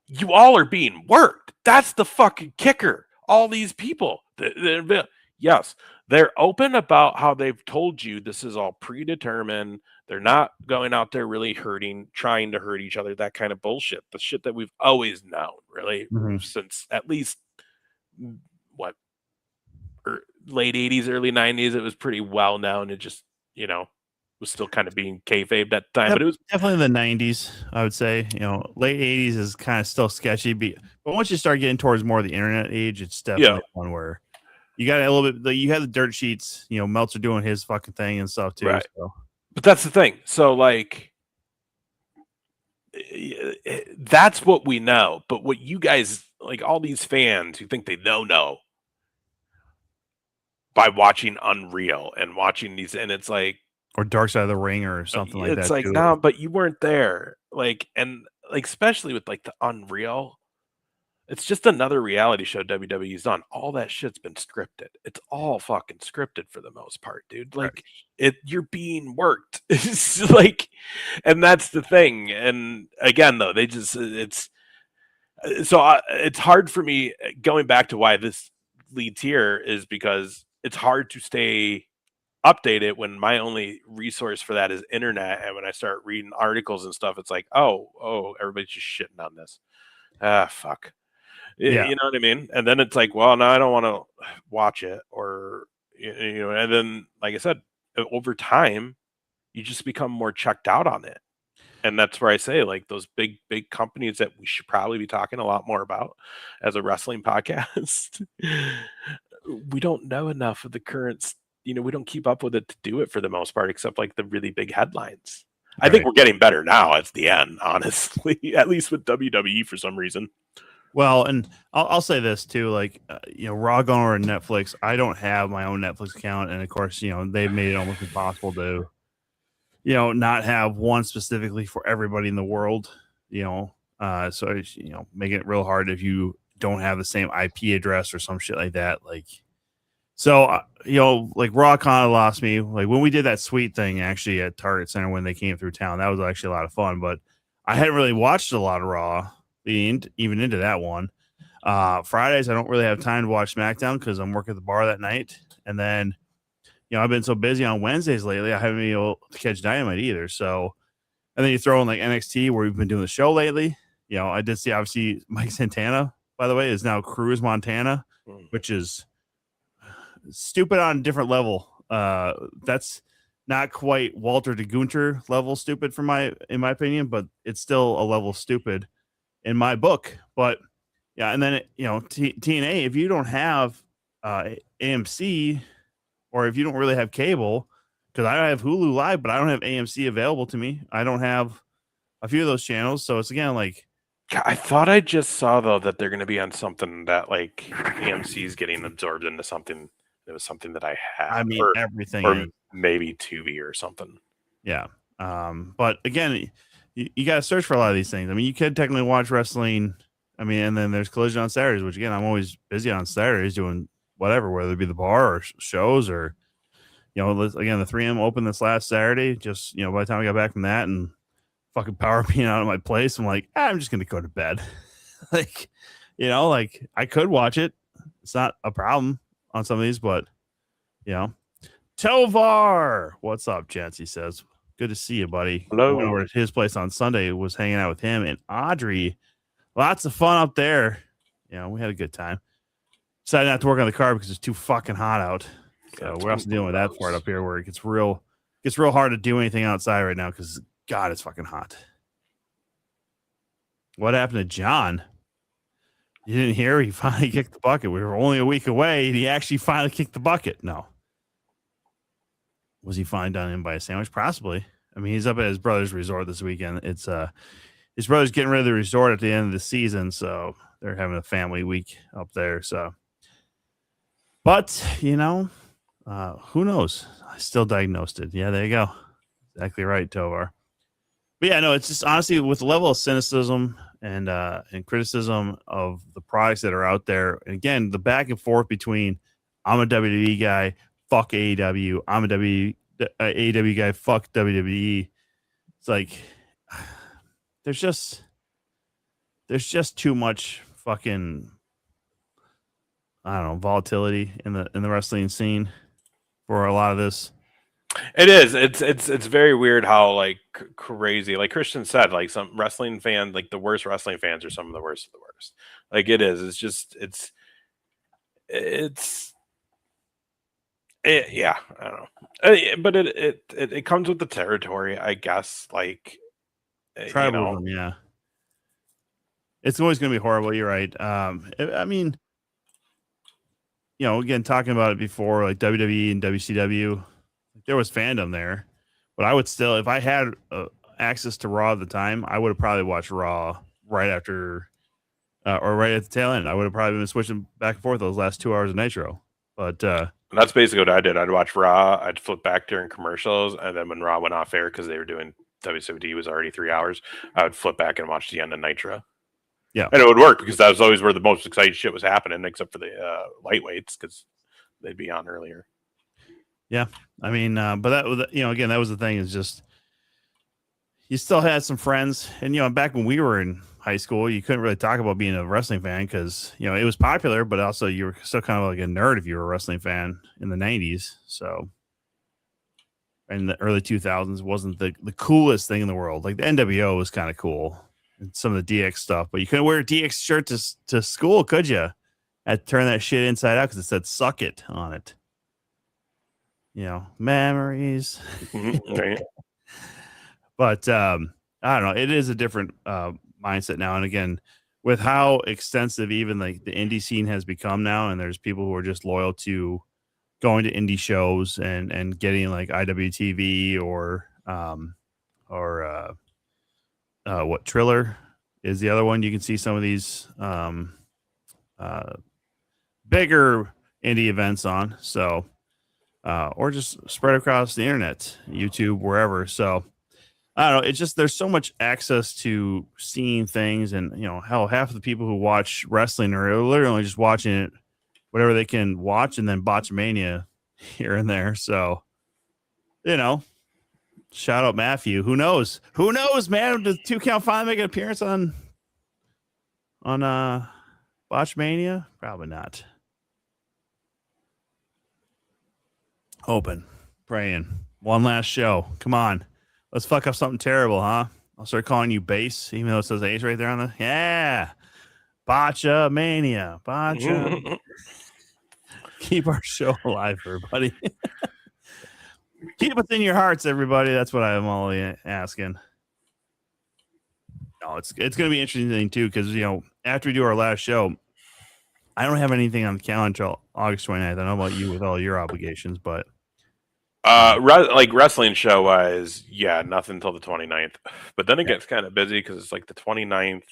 you all are being worked. That's the fucking kicker. All these people, yes, they're open about how they've told you this is all predetermined. They're not going out there really trying to hurt each other, that kind of bullshit. The shit that we've always known, really, since at least late 80s, early 90s, it was pretty well known. It just, was still kind of being kayfabed at the time. But it was definitely the 90s, I would say. Late 80s is kind of still sketchy. But once you start getting towards more of the internet age, it's definitely one where you got a little bit. You have the dirt sheets. Meltzer doing his fucking thing and stuff too. Right. So. But that's the thing. So like, that's what we know. But what you guys like, all these fans who think they know by watching Unreal and watching these, and it's like, or Dark Side of the Ring or something like that. It's like, no, but you weren't there. Like, and like, especially with like the Unreal, it's just another reality show WWE's on. All that shit's been scripted. It's all fucking scripted for the most part, dude. Like you're being worked. It's like, and that's the thing. And again, though, it's hard for me going back to why this leads here is because it's hard to stay updated when my only resource for that is internet. And when I start reading articles and stuff, it's like, oh, everybody's just shitting on this. Fuck. Yeah. You know what I mean? And then it's like, well, no, I don't want to watch it, or and then like I said, over time you just become more checked out on it. And that's where I say, like, those big companies that we should probably be talking a lot more about as a wrestling podcast. We don't know enough of the current, we don't keep up with it to do it for the most part, except like the really big headlines. I think we're getting better now at the end, honestly, at least with WWE for some reason. Well, and I'll say this too, like, Raw going over to Netflix. I don't have my own Netflix account. And of course, they've made it almost impossible to, not have one specifically for everybody in the world, so, making it real hard if you don't have the same IP address or some shit like that. Like, so, like Raw kind of lost me. Like when we did that sweet thing actually at Target Center when they came through town, that was actually a lot of fun, but I hadn't really watched a lot of Raw even into that one. Fridays, I don't really have time to watch SmackDown because I'm working at the bar that night. And then, I've been so busy on Wednesdays lately, I haven't been able to catch Dynamite either. So, and then you throw in like NXT where we've been doing the show lately. I did see obviously Mike Santana, by the way, is now Cruz Montana, which is stupid on a different level. That's not quite Walter de Gunter level stupid in my opinion, but it's still a level stupid in my book. But Yeah, and then TNA. If you don't have AMC, or if you don't really have cable, because I have Hulu Live, but I don't have AMC available to me. I don't have a few of those channels, so it's again like God, I thought I just saw though that they're going to be on something that like AMC is getting absorbed into something. It was something that I had, I mean everything or is. maybe Tubi or something. Yeah. But again, you got to search for a lot of these things. I mean, you could technically watch wrestling. I mean, and then there's Collision on Saturdays, which again, I'm always busy on Saturdays doing whatever, whether it be the bar or shows or, again, the 3M opened this last Saturday. Just, by the time I got back from that and fucking power being out of my place, I'm like, I'm just going to go to bed. like I could watch it. It's not a problem on some of these, but, Tovar, what's up, Chance? He says, good to see you, buddy. Hello. Went over to his place on Sunday, was hanging out with him and Audrey. Lots of fun up there. We had a good time. Decided not to work on the car because it's too fucking hot out. So we're also dealing with that part up here where it gets real hard to do anything outside right now because God, it's fucking hot. What happened to John? You didn't hear? He finally kicked the bucket. We were only a week away, and he actually finally kicked the bucket. No. Was he finally done in by a sandwich? Possibly. I mean, he's up at his brother's resort this weekend. It's his brother's getting rid of the resort at the end of the season, so they're having a family week up there. So, but who knows? I still diagnosed it. Yeah, there you go. Exactly right, Tovar. But yeah, no, it's just honestly with the level of cynicism and criticism of the products that are out there, and again, the back and forth between I'm a WWE guy, fuck AEW, I'm a AEW guy, fuck WWE. It's like there's just too much fucking volatility in the wrestling scene for a lot of this. It is. It's very weird how like crazy. Like Christian said, like some wrestling fan, like the worst wrestling fans are some of the worst of the worst. Like it is. It's just yeah. I don't know. But it comes with the territory, I guess. Like Tribalism, yeah. It's always going to be horrible. You're right. I mean, again, talking about it before, like WWE and WCW. There was fandom there, but I would still, if I had access to Raw at the time, I would have probably watched Raw right after or right at the tail end. I would have probably been switching back and forth those last 2 hours of Nitro. But that's basically what I did. I'd watch Raw, I'd flip back during commercials, and then when Raw went off air because they were doing WCW was already 3 hours, I would flip back and watch the end of Nitro. Yeah, and it would work because that was always where the most exciting shit was happening, except for the lightweights because they'd be on earlier. Yeah, I mean, but that was again, that was the thing is just you still had some friends, and back when we were in high school, you couldn't really talk about being a wrestling fan because it was popular, but also you were still kind of like a nerd if you were a wrestling fan in the 90s. So in the early 2000s wasn't the coolest thing in the world. Like the NWO was kind of cool and some of the DX stuff, but you couldn't wear a DX shirt to school, could you? Had to turn that shit inside out because it said "suck it" on it. Memories. Right. But I don't know. It is a different mindset now. And again, with how extensive even like the indie scene has become now, and there's people who are just loyal to going to indie shows and getting like IWTV or what Triller is the other one. You can see some of these bigger indie events on. So or just spread across the internet, YouTube, wherever. So I don't know. It's just there's so much access to seeing things, and hell, half of the people who watch wrestling are literally just watching it, whatever they can watch, and then Botchamania here and there. So, shout out Matthew. Who knows? Who knows, man? Does 2 Count finally make an appearance on Botchamania? Probably not. Hoping, praying. One last show. Come on. Let's fuck up something terrible, huh? I'll start calling you Base, even though it says Ace right there on the... Yeah. Botchamania. Botcha. Keep our show alive, everybody. Keep it in your hearts, everybody. That's what I'm all asking. No, it's going to be interesting, too, because, after we do our last show, I don't have anything on the calendar until August 29th. I don't know about you with all your obligations, but Like wrestling show wise, yeah, nothing until the 29th. But then it gets kind of busy because it's like the 29th.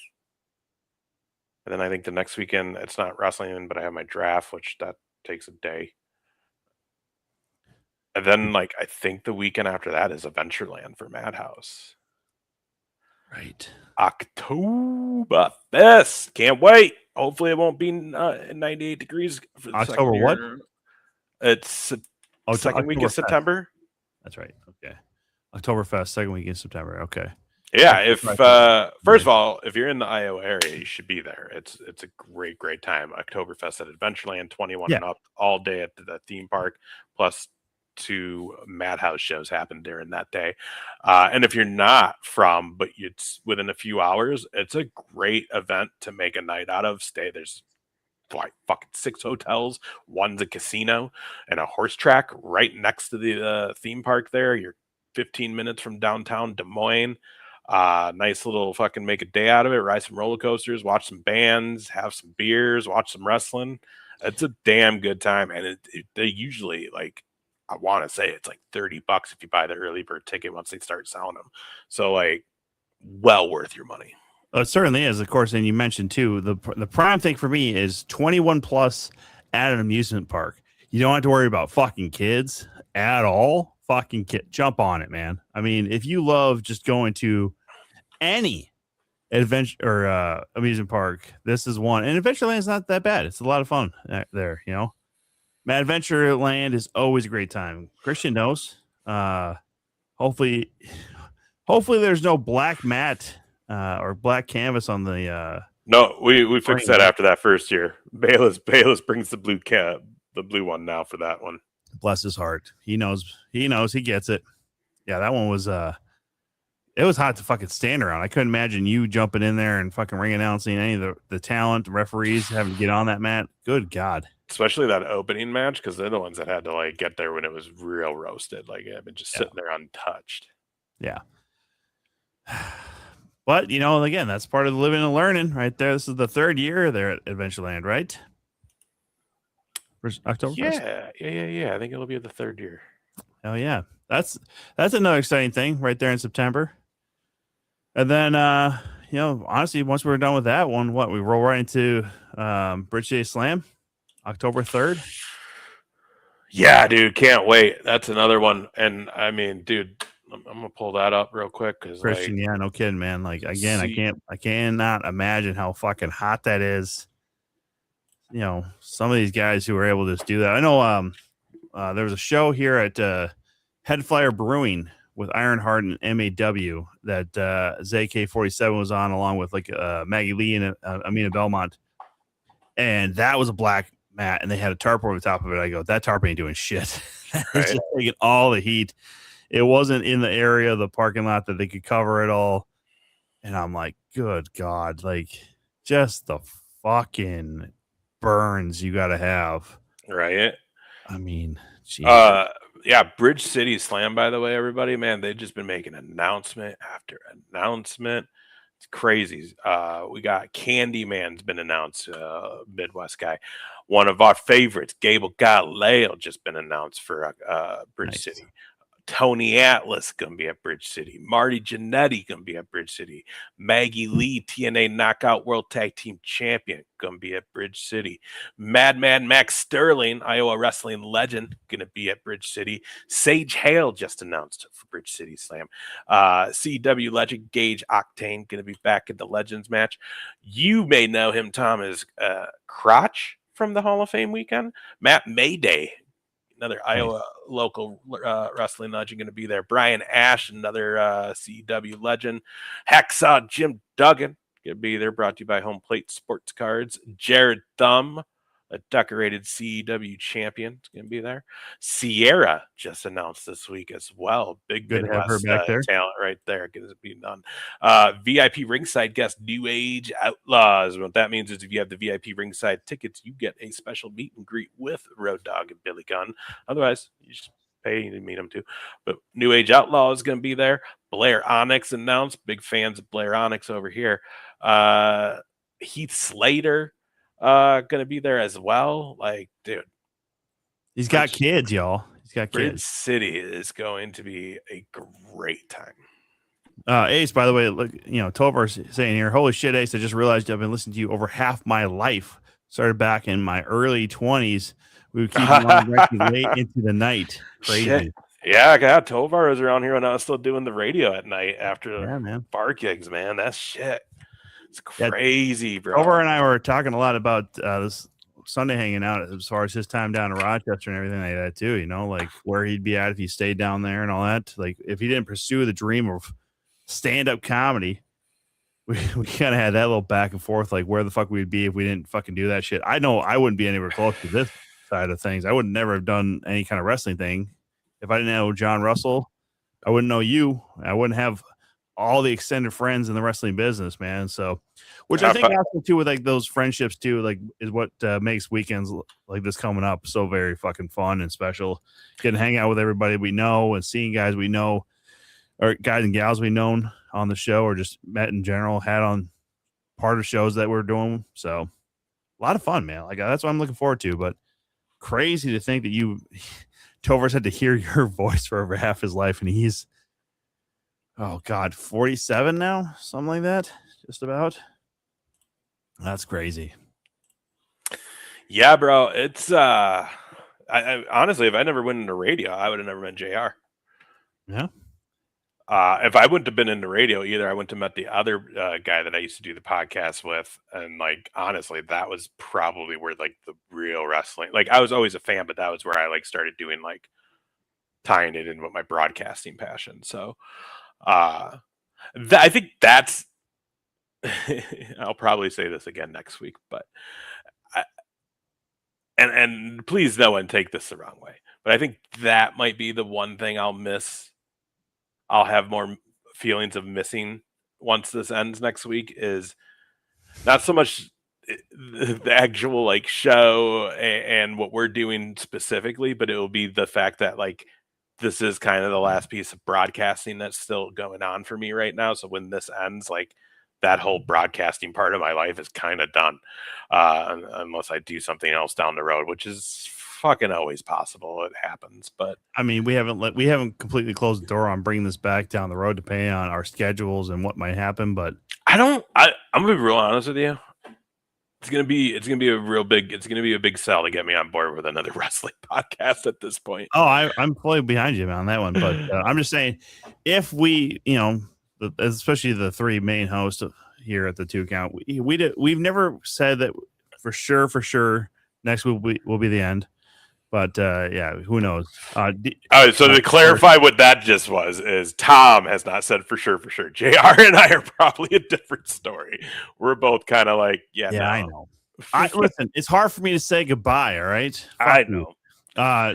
And then I think the next weekend it's not wrestling, but I have my draft, which that takes a day. And then like I think the weekend after that is Adventureland for Madhouse. right. October 1st. Can't wait. Hopefully it won't be 98 degrees for the October second year. what? It's second week of Oktoberfest. September. That's right. Okay. Oktoberfest, second week in September. Okay. Yeah, if first of all, if you're in the Iowa area, you should be there. It's a great time. Oktoberfest at Adventureland, 21 and up, all day at the theme park, plus 2 Madhouse shows happen during that day. And if you're not from, but it's within a few hours, it's a great event to make a night out of. There's like fucking 6 hotels, one's a casino, and a horse track right next to the theme park there. You're 15 minutes from downtown Des Moines. Nice little fucking make a day out of it, ride some roller coasters, watch some bands, have some beers, watch some wrestling. It's a damn good time. And they usually, like, I want to say it's like $30 if you buy the early bird ticket once they start selling them. So like, well worth your money. It certainly is, of course. And you mentioned too, the prime thing for me is 21 plus at an amusement park. You don't have to worry about fucking kids at all. Fucking jump on it, man. I mean, if you love just going to any adventure or amusement park, this is one. And Adventureland is not that bad. It's a lot of fun there, you know. Adventureland is always a great time. Christian knows. Hopefully there's no black mat or black canvas on the. No, we fixed that after that first year. Bayless brings the blue one now for that one. Bless his heart. He knows. He gets it. Yeah, that one was it was hot to fucking stand around. I couldn't imagine you jumping in there and fucking ring announcing any of the talent, the referees having to get on that mat. Good God. Especially that opening match, because they're the ones that had to like get there when it was real roasted. Like I've been just sitting there untouched. Yeah. But you know, again, that's part of the living and learning right there. This is the 3rd year there at Adventureland, right? October 1st? Yeah. I think it'll be the 3rd year. Oh yeah. That's another exciting thing right there in September. And then you know, honestly, once we're done with that one, we roll right into Bridge City Slam, October 3rd. Yeah, dude, can't wait. That's another one. And I mean, dude, I'm gonna pull that up real quick because Christian, yeah, no kidding, man. Like again, I cannot imagine how fucking hot that is. You know, some of these guys who were able to just do that. I know there was a show here at Head Flyer Brewing with Ironheart and MAW that ZK47 was on along with like Maggie Lee and Amina Belmont. And that was a black mat and they had a tarp over the top of it. I go, that tarp ain't doing shit. It's just taking all the heat. It wasn't in the area of the parking lot that they could cover it all. And I'm like, good God, like just the fucking burns you got to have. Right. I mean, geez. Yeah, Bridge City Slam, by the way, everybody, man, they've just been making announcement after announcement. It's crazy. We got Candyman's been announced, Midwest guy. One of our favorites, Gable Galileo, just been announced for Bridge City. Tony Atlas going to be at Bridge City. Marty Jannetty going to be at Bridge City. Maggie Lee, TNA Knockout World Tag Team Champion, going to be at Bridge City. Madman Max Sterling, Iowa wrestling legend, going to be at Bridge City. Sage Hale just announced for Bridge City Slam. CW legend Gage Octane going to be back in the Legends match. You may know him, Tom, as Crotch from the Hall of Fame weekend. Matt Mayday, another Iowa local wrestling legend, going to be there. Brian Ash, another CW legend. Hacksaw Jim Duggan, going to be there, brought to you by Home Plate Sports Cards. Jared Thumb, a decorated CW champion, is going to be there. Sierra just announced this week as well. Big Good to have her back there. Talent right there. Going to be done. VIP ringside guest, New Age Outlaws. What that means is if you have the VIP ringside tickets, you get a special meet and greet with Road Dogg and Billy Gunn. Otherwise, you just pay to meet them too. But New Age Outlaws is going to be there. Blair Onyx announced. Big fans of Blair Onyx over here. Heath Slater gonna be there as well. Like, dude, He's got kids, y'all. He's got Bridge kids. City is going to be a great time. Ace, by the way, look, Tovar's saying here, holy shit, Ace, I just realized I've been listening to you over half my life. Started back in my early 20s. We would keep you on late into the night. Crazy. Shit. Yeah, I got Tovar was around here when I was still doing the radio at night after bar gigs, man. That's shit. It's crazy, bro. Tovar and I were talking a lot about this Sunday hanging out as far as his time down in Rochester and everything like that too, like where he'd be at if he stayed down there and all that. Like if he didn't pursue the dream of stand-up comedy, we kind of had that little back and forth, like where the fuck we'd be if we didn't fucking do that shit. I know I wouldn't be anywhere close to this side of things. I would never have done any kind of wrestling thing. If I didn't know John Russell, I wouldn't know you. I wouldn't have all the extended friends in the wrestling business, man. So, which I think also too with like those friendships too, like is what makes weekends like this coming up so very fucking fun and special. Getting to hang out with everybody we know and seeing guys we know, or guys and gals we known on the show, or just met in general, had on part of shows that we're doing. So, a lot of fun, man. Like that's what I'm looking forward to. But crazy to think that Tovar's had to hear your voice for over half his life, and he's, oh God, 47 now, something like that, just about. That's crazy. Yeah, bro. It's I honestly, if I never went into radio, I would have never met JR. Yeah. If I wouldn't have been into radio either, I wouldn't have met the other guy that I used to do the podcast with. And like, honestly, that was probably where like the real wrestling, like I was always a fan, but that was where I like started doing like tying it in with my broadcasting passion. So I think that's, I'll probably say this again next week, but and please no one take this the wrong way, but I think that might be the one thing I'll miss. I'll have more feelings of missing once this ends next week, is not so much the actual like show and what we're doing specifically, but it will be the fact that like this is kind of the last piece of broadcasting that's still going on for me right now. So when this ends, like that whole broadcasting part of my life is kind of done, unless I do something else down the road, which is fucking always possible. It happens, but I mean, we haven't completely closed the door on bringing this back down the road, depending on our schedules and what might happen. But I'm gonna be real honest with you. It's gonna be a big sell to get me on board with another wrestling podcast at this point. Oh, I'm fully behind you on that one. But I'm just saying, if we, especially the three main hosts here at the 2 Count, we've never said that for sure next week will be the end. But yeah, who knows? All right, so to clarify what that just was, is Tom has not said for sure. JR and I are probably a different story. We're both kind of like, yeah, no. I know. Listen, it's hard for me to say goodbye. All right, I know.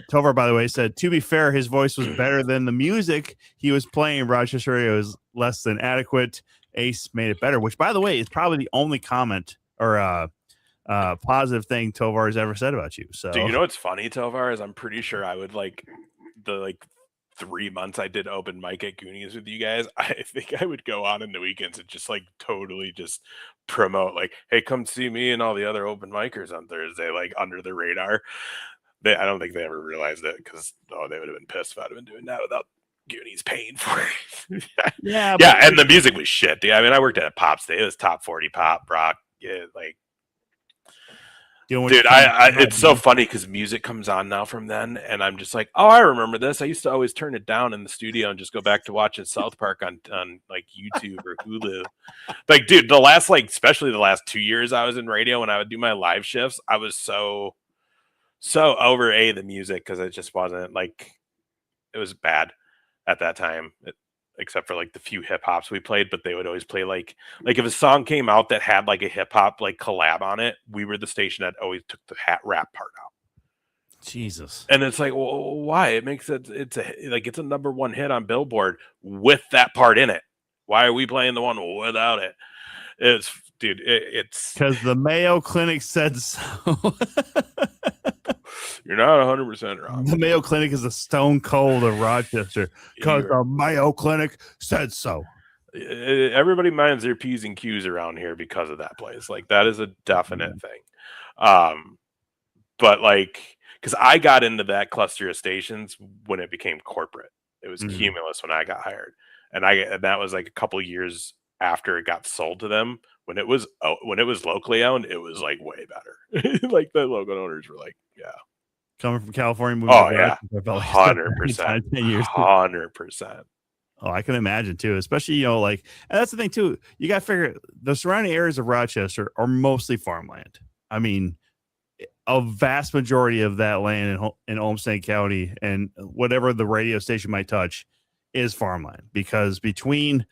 Tovar, by the way, said, to be fair, his voice was better than the music he was playing. Rochester Radio was less than adequate. Ace made it better, which, by the way, is probably the only comment or positive thing Tovar has ever said about you. So, do you know what's funny, Tovar, is I'm pretty sure I would like the 3 months I did open mic at Goonies with you guys, I think I would go on in the weekends and just like totally just promote like, hey, come see me and all the other open micers on Thursday, like under the radar. I don't think they ever realized it, because they would have been pissed if I'd have been doing that without Goonies paying for it. Yeah, and the music was shit, dude. I mean, I worked at a pop state. It was top 40 pop rock. Yeah, like, dude, it's so funny because music comes on now from then, and I'm just like, oh, I remember this. I used to always turn it down in the studio and just go back to watching South Park on like YouTube or Hulu. Like, dude, especially the last 2 years I was in radio, when I would do my live shifts, I was so over the music, because it just wasn't like, it was bad at that time, except for like the few hip hops we played. But they would always play like if a song came out that had like a hip hop like collab on it, we were the station that always took the rap part out. Jesus. And it's like, well, why? It makes it, it's a number one hit on Billboard with that part in it. Why are we playing the one without it? It's because the Mayo Clinic said so. You're not 100% wrong. The Mayo Clinic is a stone cold of Rochester, because the Mayo Clinic said so. Everybody minds their P's and Q's around here because of that place. Like that is a definite thing. But like, because I got into that cluster of stations when it became corporate. It was Cumulus when I got hired, and that was like a couple years after it got sold to them. When it was locally owned, it was like way better. Like the local owners were like, yeah, coming from California, moving oh to yeah, like 100%, 10 years, 100%. Oh, I can imagine too, especially, like, and that's the thing too. You got to figure the surrounding areas of Rochester are mostly farmland. I mean, a vast majority of that land in Olmsted County and whatever the radio station might touch is farmland, because between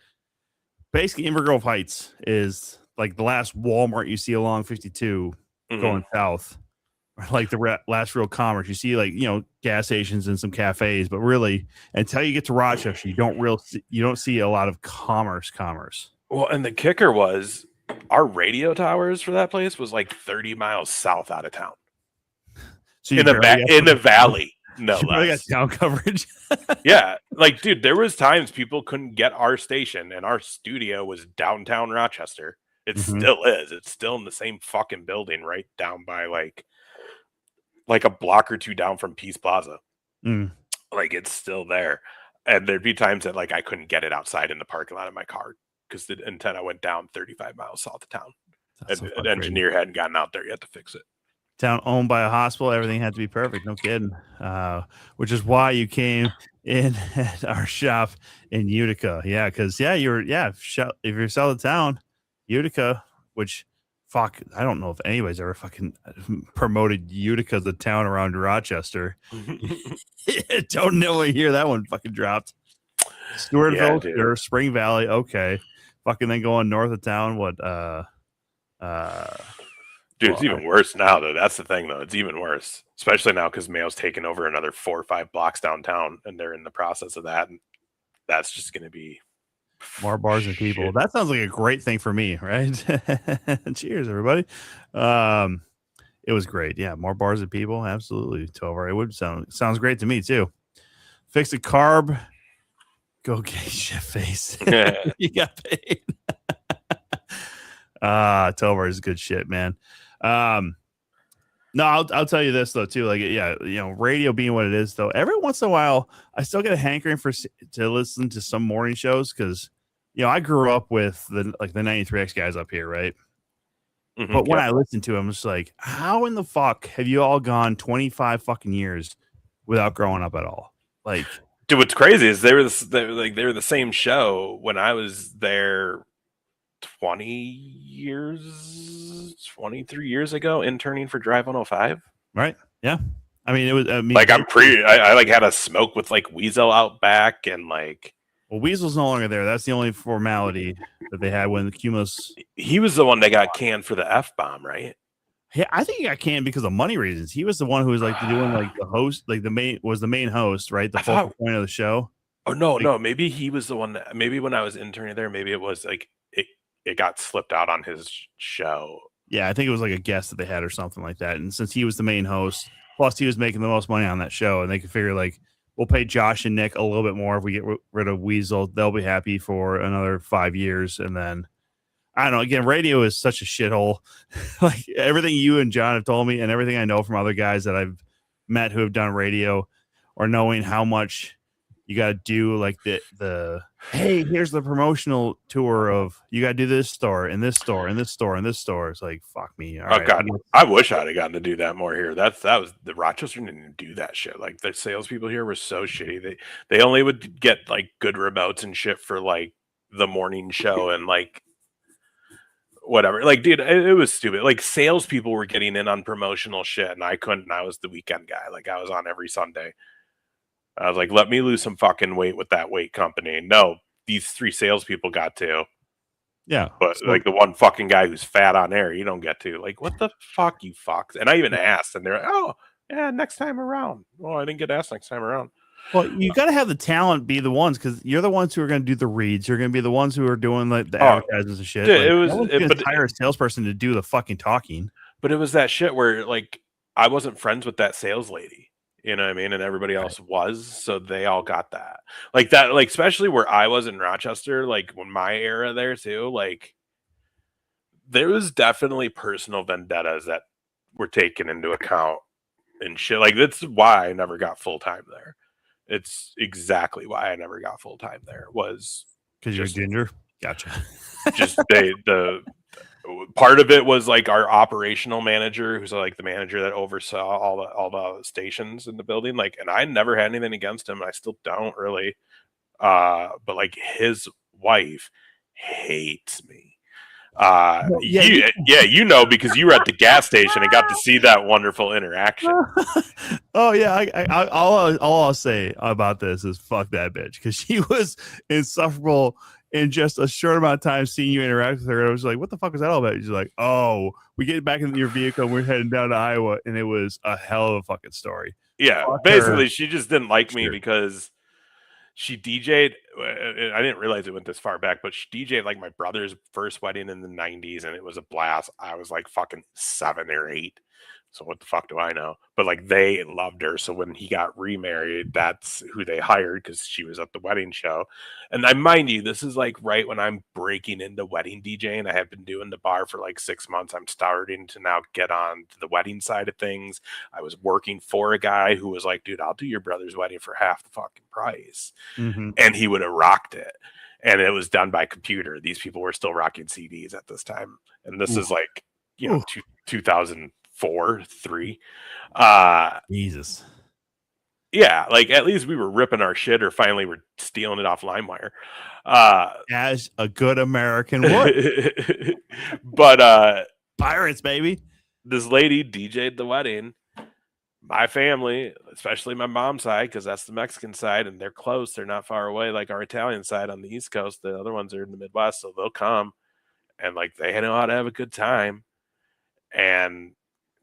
basically Inver Grove Heights is like the last Walmart you see along 52 going south, or like the last real commerce. You see like, gas stations and some cafes, but really until you get to Rochester, you don't see a lot of commerce. Well, and the kicker was our radio towers for that place was like 30 miles south out of town. So in the valley, no less. Got town coverage. Yeah, like, dude, there was times people couldn't get our station, and our studio was downtown Rochester. It still is. It's still in the same fucking building, right down by like a block or two down from Peace Plaza. Like, it's still there. And there'd be times that like I couldn't get it outside in the parking lot of my car because the antenna went down 35 miles south of town. And an engineer hadn't gotten out there yet to fix it. Town owned by a hospital, everything had to be perfect. No kidding. Which is why you came in at our shop in Utica. Yeah, because if you're south of town, Utica, which fuck, I don't know if anybody's ever fucking promoted Utica as a town around Rochester. Don't know what year that one fucking dropped. Stewartville or Spring Valley, okay. Fucking then going north of town, dude, it's even worse now, though. That's the thing, though. It's even worse, especially now because Mayo's taken over another 4 or 5 blocks downtown, and they're in the process of that. And that's just going to be more bars and people. Shit. That sounds like a great thing for me, right? Cheers, everybody. It was great. Yeah, more bars and people. Absolutely. 12 hour. It would sounds great to me, too. Fix a carb. Go get shit face. You got paid. 12 hours is good shit, man. No, I'll tell you this though too. Like, yeah, radio being what it is, though, every once in a while, I still get a hankering to listen to some morning shows because, I grew up with the 93X guys up here, right? But when I listen to them, it's like, how in the fuck have you all gone 25 fucking years without growing up at all? Like, dude, what's crazy is they were the same show when I was there 23 years ago, interning for Drive 105. Right. Yeah. I mean, it was, I like had a smoke with like Weasel out back and like. Well, Weasel's no longer there. That's the only formality that they had when the Cumulus. He was the one that got canned for the F-bomb, right? Yeah, I think he got canned because of money reasons. He was the one who was like doing like the host, like the main host, right? The focal point of the show. Oh no, maybe he was the one that maybe when I was interning there, maybe it was like it got slipped out on his show. Yeah, I think it was like a guest that they had or something like that. And since he was the main host, plus he was making the most money on that show, and they could figure like, we'll pay Josh and Nick a little bit more if we get rid of Weasel. They'll be happy for another 5 years. And then, I don't know, again, radio is such a shithole. Like everything you and John have told me and everything I know from other guys that I've met who have done radio, or knowing how much you got to do, like the hey, here's the promotional tour of you got to do this store and this store and this store and this store. It's like, fuck me. All right. God, I wish I'd have gotten to do that more here. That was the Rochester didn't do that shit. Like the salespeople here were so shitty. They only would get like good remotes and shit for like the morning show and like whatever. Like, dude, it was stupid. Like salespeople were getting in on promotional shit, and I couldn't. I was the weekend guy. Like I was on every Sunday. I was like, let me lose some fucking weight with that weight company. No, these 3 salespeople got to. Yeah. But like the one fucking guy who's fat on air, you don't get to. Like, what the fuck, you fucks? And I even asked, and they're like, oh, yeah, next time around. Well, I didn't get asked next time around. Well, you got to have the talent be the ones, because you're the ones who are going to do the reads. You're going to be the ones who are doing like the advertisements and shit. Dude, like, hire a salesperson to do the fucking talking. But it was that shit where like I wasn't friends with that sales lady. You know what I mean? And everybody else was, so they all got that. Like that, like especially where I was in Rochester, like when my era there too, like there was definitely personal vendettas that were taken into account and shit. Like that's why I never got full time there. It's exactly why I never got full time there was Because you're just ginger. Gotcha. just the part of it was like our operational manager, who's like the manager that oversaw all the stations in the building. Like, and I never had anything against him. I still don't really. But like his wife hates me. You know, because you were at the gas station and got to see that wonderful interaction. Oh yeah, all I'll say about this is fuck that bitch, because she was insufferable in just a short amount of time. Seeing you interact with her, I was like, what the fuck was that all about? She's like, oh, we get back in your vehicle and we're heading down to Iowa, and it was a hell of a fucking story. Yeah, Fuck basically her. she just didn't like me because she DJ'd. I didn't realize it went this far back, but she DJ'd like my brother's first wedding in the 90s, and it was a blast. I was like fucking 7 or 8. So what the fuck do I know? But like they loved her. So when he got remarried, that's who they hired because she was at the wedding show. And I mind you, this is like right when I'm breaking into wedding DJing. I have been doing the bar for like 6 months. I'm starting to now get on to the wedding side of things. I was working for a guy who was like, dude, I'll do your brother's wedding for half the fucking price. Mm-hmm. And he would have rocked it. And it was done by computer. These people were still rocking CDs at this time. And this is like, 2004, 3. Jesus. Yeah, like at least we were ripping our shit, or finally we're stealing it off LimeWire. As a good American would. But Pirates, baby. this lady DJ'd the wedding. My family, especially my mom's side, because that's the Mexican side, and they're close. They're not far away, like our Italian side on the East Coast. The other ones are in the Midwest, so they'll come, and like they know how to have a good time. And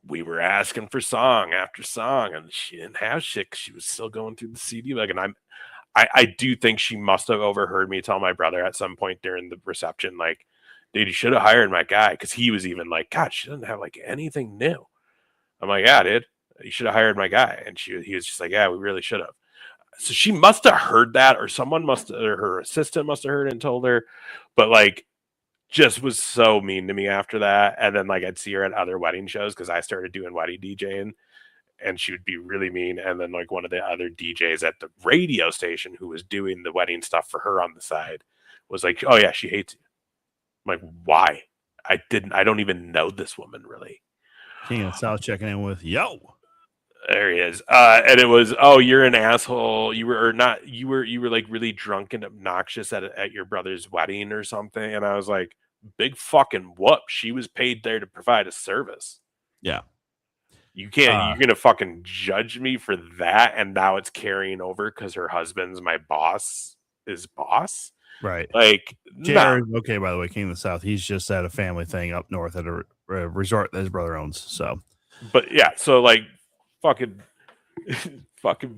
we were asking for song after song, and she didn't have shit 'cause she was still going through the CD. Like, and I do think she must have overheard me tell my brother at some point during the reception, like, dude, you should have hired my guy, because he was even like, God, she doesn't have like anything new. I'm like, yeah, dude, you should have hired my guy. And he was just like, yeah, we really should have. So she must have heard that, or someone must, or her assistant must have heard it and told her. But like, just was so mean to me after that. And then like I'd see her at other wedding shows because I started doing wedding DJing, and she would be really mean. And then like one of the other DJs at the radio station who was doing the wedding stuff for her on the side was like, oh yeah, she hates you. I'm like, why? I don't even know this woman really. King of the South checking in with yo. There he is. And it was, oh, you're an asshole. You were like really drunk and obnoxious at your brother's wedding or something. And I was like, big fucking whoop. She was paid there to provide a service. Yeah. You can't, you're going to fucking judge me for that. And now it's carrying over because her husband's my boss. Right. Like, JR, okay, by the way, King of the South, he's just at a family thing up north at a resort that his brother owns. So, but yeah, so like, fucking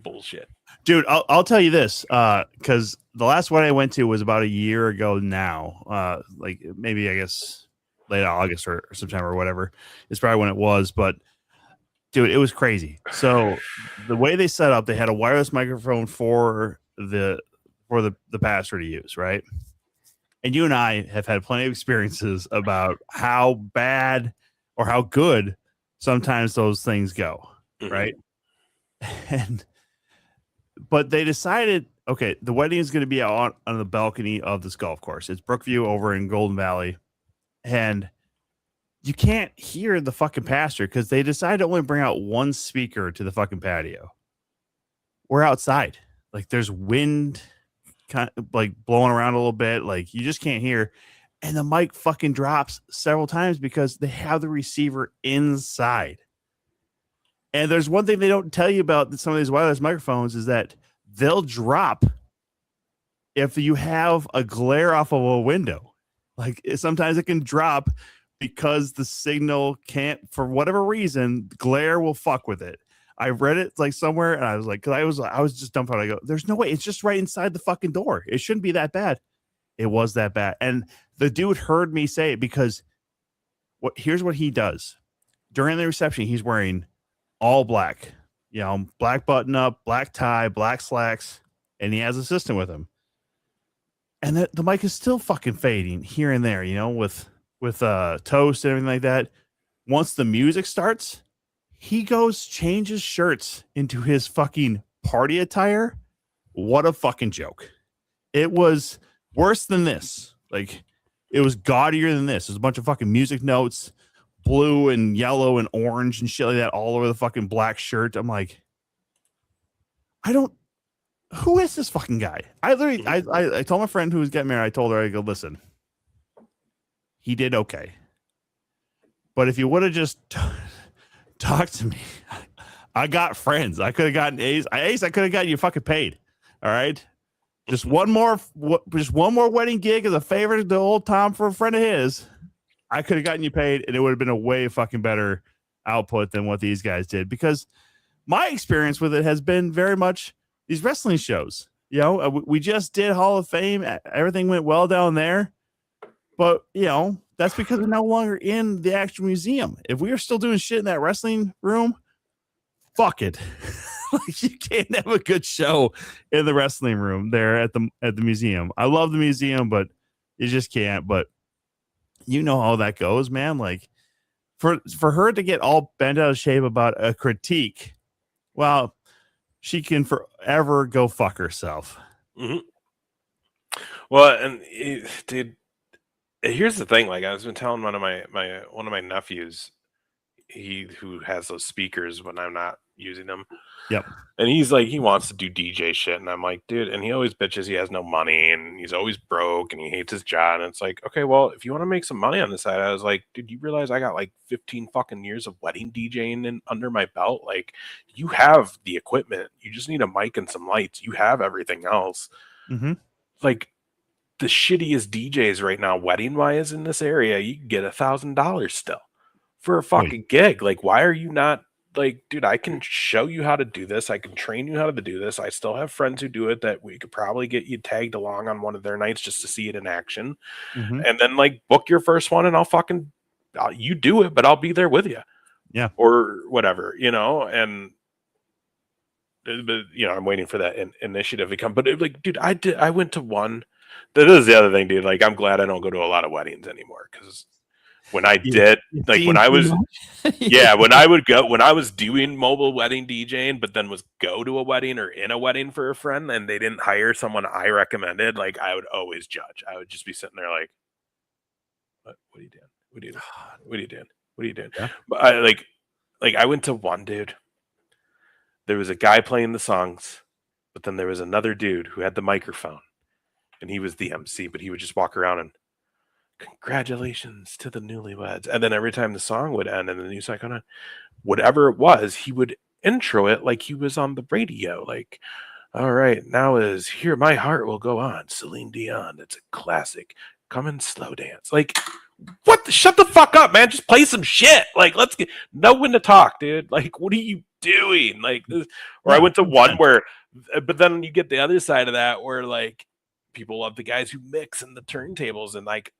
bullshit, dude. I'll tell you this, because the last one I went to was about a year ago now. Like maybe I guess late August or September or whatever is probably when it was. But dude, it was crazy. So the way they set up, they had a wireless microphone for the pastor to use, right? And you and I have had plenty of experiences about how bad or how good sometimes those things go. mm-hmm. Right. But they decided, okay, the wedding is going to be out on the balcony of this golf course. It's Brookview over in Golden Valley. And you can't hear the fucking pastor because they decided to only bring out one speaker to the fucking patio. We're outside. Like there's wind kind of like blowing around a little bit. Like you just can't hear. And the mic fucking drops several times because they have the receiver inside. And there's one thing they don't tell you about some of these wireless microphones is that they'll drop if you have a glare off of a window. Like sometimes it can drop because the signal can't, for whatever reason, glare will fuck with it. I read it like somewhere and I was like, because I was just dumbfounded. I go, there's no way. It's just right inside the fucking door. It shouldn't be that bad. It was that bad. And the dude heard me say it because here's what he does. During the reception, he's wearing all black, black button up, black tie, black slacks, and he has an assistant with him. And the mic is still fucking fading here and there, with toast and everything like that. Once the music starts, he changes shirts into his fucking party attire. What a fucking joke. It was worse than this. Like, it was gaudier than this. There's a bunch of fucking music notes, blue and yellow and orange and shit like that all over the fucking black shirt. I'm like, who is this fucking guy? I told my friend who was getting married, I told her, I go, listen, he did okay. But if you would have just talked to me, I got friends. I could have gotten Ace. I could have gotten you fucking paid. All right. Just one more wedding gig as a favor to old Tom for a friend of his. I could have gotten you paid, and it would have been a way fucking better output than what these guys did. Because my experience with it has been very much these wrestling shows. We just did Hall of Fame. Everything went well down there. But, that's because we're no longer in the actual museum. If we are still doing shit in that wrestling room, fuck it. Like, you can't have a good show in the wrestling room there at the museum. I love the museum, but you just can't. But you know how that goes, man. Like, for her to get all bent out of shape about a critique, well, she can forever go fuck herself. Mm-hmm. Well, and dude, here's the thing. Like, I was been telling one of my nephews, who has those speakers when I'm not using them. Yep. And he's like, he wants to do DJ shit. And I'm like, dude, and he always bitches he has no money and he's always broke and he hates his job. And it's like, okay, well, if you want to make some money on the side, I was like, dude, you realize I got like 15 fucking years of wedding DJing under my belt. Like, you have the equipment. You just need a mic and some lights. You have everything else. Mm-hmm. Like, the shittiest DJs right now, wedding wise in this area, you can get $1,000 still for a fucking gig. Like, why are you not like, dude, I can show you how to do this. I can train you how to do this. I still have friends who do it that we could probably get you tagged along on one of their nights just to see it in action. Mm-hmm. And then like book your first one and you do it, but I'll be there with you. Yeah. Or whatever, and I'm waiting for that initiative to come. But like, dude, I went to one. That is the other thing, dude. Like, I'm glad I don't go to a lot of weddings anymore because when I did, like when I was, when I was doing mobile wedding DJing, but then was go to a wedding or in a wedding for a friend and they didn't hire someone I recommended, like I would always judge. I would just be sitting there like, what are you doing? What are you doing? What are you doing? What are you doing? Yeah. But I went to one, dude. There was a guy playing the songs, but then there was another dude who had the microphone and he was the MC, but he would just walk around and congratulations to the newlyweds. And then every time the song would end and the new song on, whatever it was, he would intro it like he was on the radio. Like, all right, now is Here My Heart Will Go On, Celine Dion. It's a classic. Come and slow dance. Like, shut the fuck up, man. Just play some shit. Like, know when to talk, dude. Like, what are you doing? Like, or I went to one where, but then you get the other side of that where like people love the guys who mix in the turntables, and like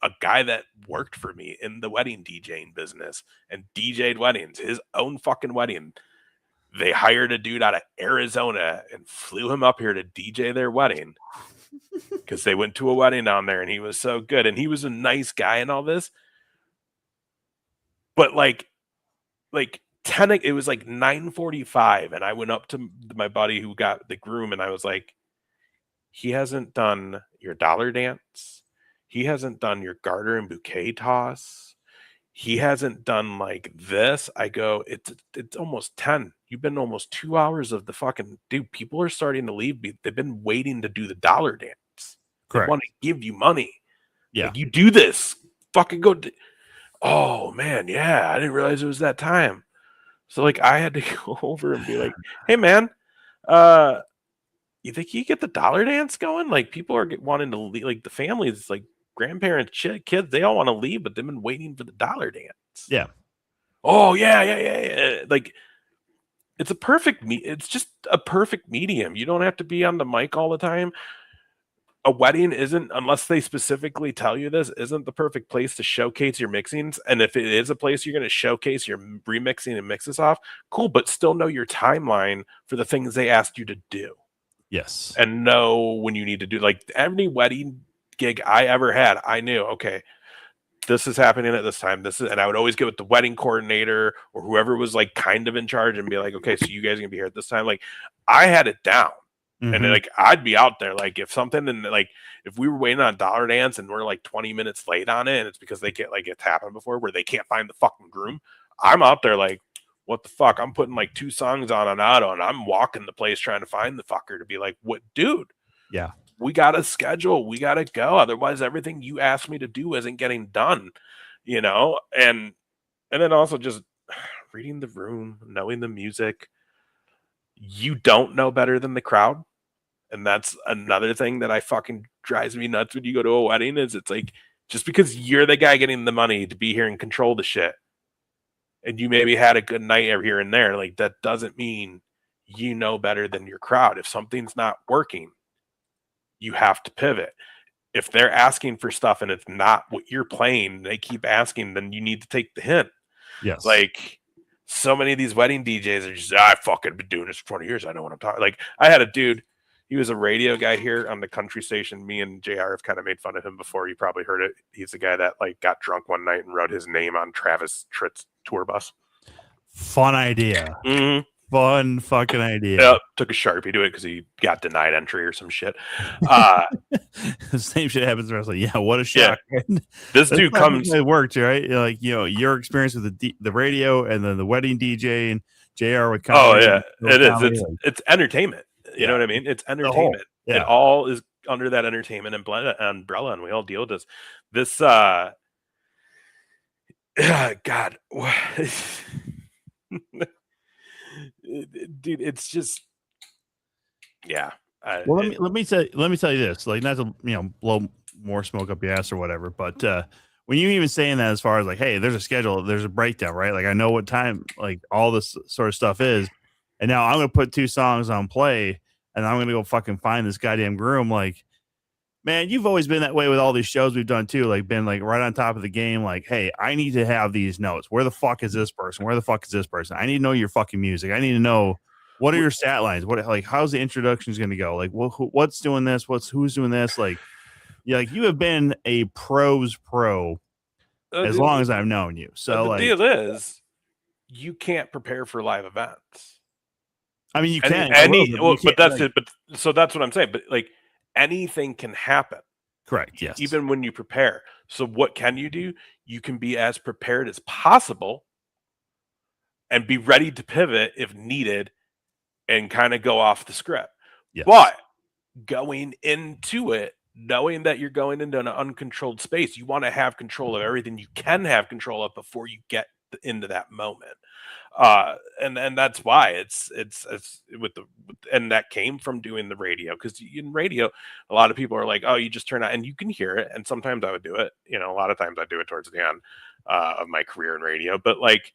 a guy that worked for me in the wedding DJing business and DJ'd weddings, his own fucking wedding. They hired a dude out of Arizona and flew him up here to DJ their wedding because they went to a wedding down there and he was so good. And he was a nice guy and all this. But like 10, it was like 9:45. And I went up to my buddy who got the groom and I was like, he hasn't done your dollar dance. He hasn't done your garter and bouquet toss. He hasn't done like this. I go, it's almost 10. You've been almost 2 hours of the fucking dude. People are starting to leave. They've been waiting to do the dollar dance. Correct. They want to give you money. Yeah. Like, you do this. Fucking go. Oh man. Yeah. I didn't realize it was that time. So like I had to go over and be like, hey man, you think you get the dollar dance going? Like people are wanting to leave, like the families, like grandparents, kids, they all want to leave, but they've been waiting for the dollar dance. Yeah. Oh yeah. Like it's it's just a perfect medium. You don't have to be on the mic all the time. a wedding isn't, unless they specifically tell you this, isn't the perfect place to showcase your mixings. And if it is a place you're going to showcase your remixing and mixes off, cool, but still know your timeline for the things they asked you to do. Yes. And know when you need to do, like, every wedding gig I ever had, I knew, okay, this is happening at this time. And I would always get with the wedding coordinator or whoever was like kind of in charge and be like, okay, so you guys are gonna be here at this time. Like, I had it down. And Mhm. like, I'd be out there, like, if something, and like, if we were waiting on Dollar Dance and we're like 20 minutes late on it, and it's because they get, like, it's happened before where they can't find the fucking groom, I'm out there like, what the fuck? I'm putting like 2 songs on auto, and I'm walking the place trying to find the fucker to be like, what, dude? Yeah. We got a schedule. We got to go. Otherwise, everything you asked me to do isn't getting done, you know? And then also just reading the room, knowing the music. You don't know better than the crowd. And that's another thing that I fucking drives me nuts when you go to a wedding, is it's like, just because you're the guy getting the money to be here and control the shit, and you maybe had a good night here and there, like, that doesn't mean you know better than your crowd. If something's not working, you have to pivot. If they're asking for stuff and it's not what you're playing, they keep asking, then you need to take the hint. Yes. Like, so many of these wedding DJs are just, I fucking been doing this for 20 years. I know what I'm talking. Like, I had a dude, he was a radio guy here on the country station. Me and JR have kind of made fun of him before. You probably heard it. He's the guy that like got drunk one night and wrote his name on Travis Tritt's tour bus. Fun idea. Mm-hmm. Fun fucking idea. Yep. Took a Sharpie to it because he got denied entry or some shit. The same shit happens to wrestling. Yeah, what a shock. Yeah. This dude comes. It worked, right? Like, you know, your experience with the radio and then the wedding DJ and JR with comedy. Oh, yeah. It is. Comedy. It's entertainment. You know what I mean? It's entertainment. It all is under that entertainment umbrella, and we all deal with this. God. Dude, it's just, yeah. Well, let me tell you this, like, not to, you know, blow more smoke up your ass or whatever, but when you even saying that, as far as like, hey, there's a schedule, there's a breakdown, right? Like, I know what time, like, all this sort of stuff is, and now I'm gonna put 2 songs on play, and I'm gonna go fucking find this goddamn groom. Like, man, you've always been that way with all these shows we've done too. Like, been like right on top of the game. Like, hey, I need to have these notes. Where the fuck is this person? Where the fuck is this person? I need to know your fucking music. I need to know, what are your stat lines? What, like, how's the introductions going to go? Like, what's doing this? Who's doing this? Like, yeah, like, you have been a pro's pro as long as I've known you. So the like, deal is, you can't prepare for live events. I mean, you can, but that's it. But so that's what I'm saying. But like, anything can happen. Correct. Yes. Even when you prepare. So what can you do? You can be as prepared as possible and be ready to pivot if needed and kind of go off the script. Yes. But going into it, knowing that you're going into an uncontrolled space, you want to have control of everything you can have control of before you get into that moment. And that's why it's and that came from doing the radio, because in radio, a lot of people are like, oh, you just turn on and you can hear it. And sometimes I would do it, you know, a lot of times I do it towards the end of my career in radio. But like,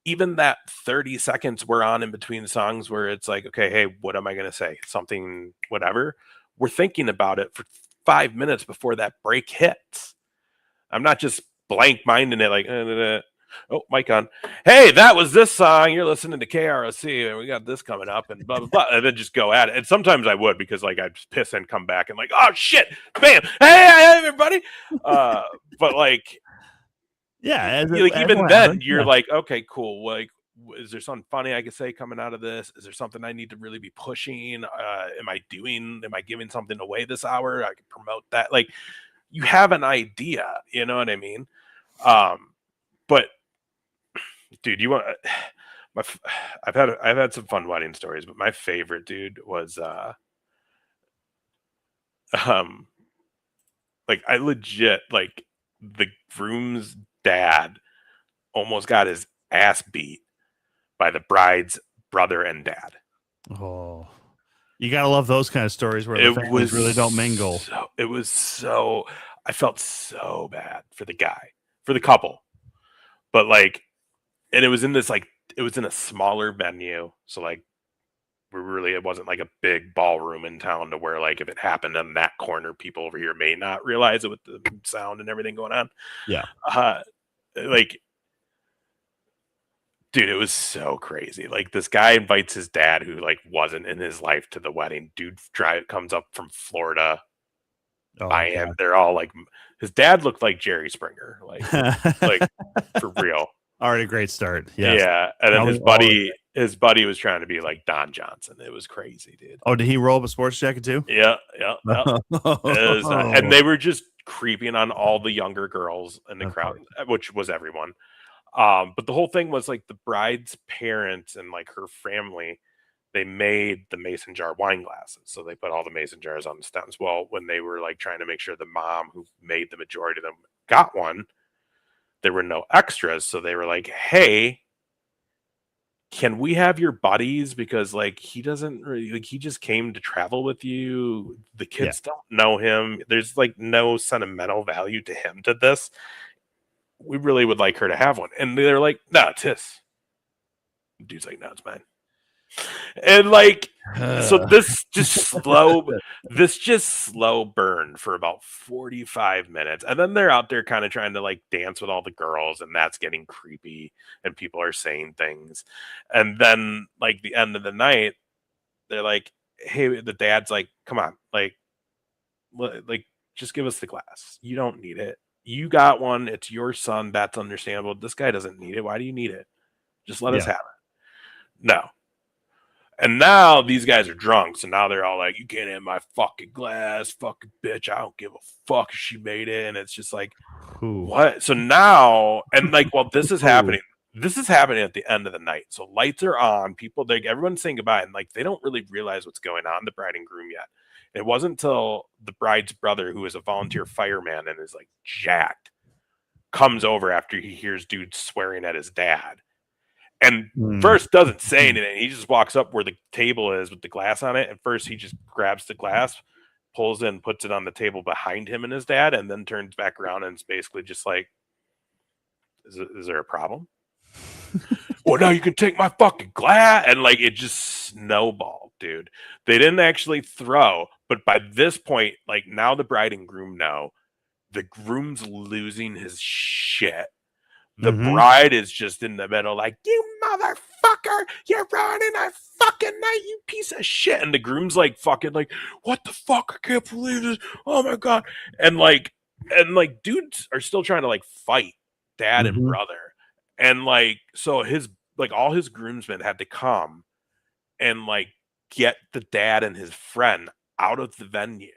even that 30 seconds we're on in between songs where it's like, okay, hey, what am I going to say? Something, whatever. We're thinking about it for 5 minutes before that break hits. I'm not just blank minding it like, oh, mic on. Hey, that was this song. You're listening to KROC, and we got this coming up, and blah, blah, blah. And then just go at it. And sometimes I would, because like, I'd just piss and come back and like, oh shit, bam, hey everybody. But like, yeah, even then, you're like, okay, cool. Like, is there something funny I could say coming out of this? Is there something I need to really be pushing? Am I giving something away this hour? I can promote that. Like, you have an idea, you know what I mean? But dude, I've had some fun wedding stories, but my favorite, dude, was like, I legit, like, the groom's dad almost got his ass beat by the bride's brother and dad. Oh, you gotta love those kind of stories where the families really don't mingle. I felt so bad for the couple, but like, and it was in a smaller venue, so like, it wasn't like a big ballroom in town to where like if it happened in that corner, people over here may not realize it with the sound and everything going on. Yeah. Like, dude, it was so crazy. Like this guy invites his dad, who like wasn't in his life, to the wedding. Dude comes up from Florida. Oh, And they're all like, his dad looked like Jerry Springer, like for real. Already a great start. Yes. Yeah, and then his buddy was trying to be like Don Johnson. It was crazy, dude. Oh, did he roll up a sports jacket too? Yeah. And they were just creeping on all the younger girls in the crowd, which was everyone. But the whole thing was like the bride's parents and like her family, they made the mason jar wine glasses. So they put all the mason jars on the stems. Well, when they were like trying to make sure the mom who made the majority of them got one, there were no extras. So they were like, hey, can we have your buddies? Because like he doesn't really, like, he just came to travel with you. The kids don't know him. There's like no sentimental value to him to this. We really would like her to have one. And they're like, no, it's his. Dude's like, no, it's mine. And like, so this just slow burn for about 45 minutes. And then they're out there kind of trying to like dance with all the girls, and that's getting creepy, and people are saying things. And then like the end of the night, they're like, hey, the dad's like, come on, like just give us the glass. You don't need it. You got one. It's your son. That's understandable. This guy doesn't need it. Why do you need it? Just let us have it. No. And now these guys are drunk, so now they're all like, you can't have my fucking glass, fucking bitch. I don't give a fuck if she made it. And it's just like, what? So now, and like, well, this is happening. This is happening at the end of the night. So lights are on. People, everyone's saying goodbye, and like they don't really realize what's going on, the bride and groom, yet. It wasn't until the bride's brother, who is a volunteer fireman and is like jacked, comes over after he hears dudes swearing at his dad. And first doesn't say anything. He just walks up where the table is with the glass on it. And first he just grabs the glass, pulls it, and puts it on the table behind him and his dad, and then turns back around and is basically just like, is there a problem? Well, now you can take my fucking glass. And like, it just snowballed, dude. They didn't actually throw, but by this point, like now the bride and groom know, the groom's losing his shit. The bride is just in the middle, like, you motherfucker, you're ruining our fucking night, you piece of shit. And the groom's like, fucking, like, what the fuck? I can't believe this. Oh my god. And like, dudes are still trying to like fight dad and brother. And like, so all his groomsmen had to come and like get the dad and his friend out of the venue.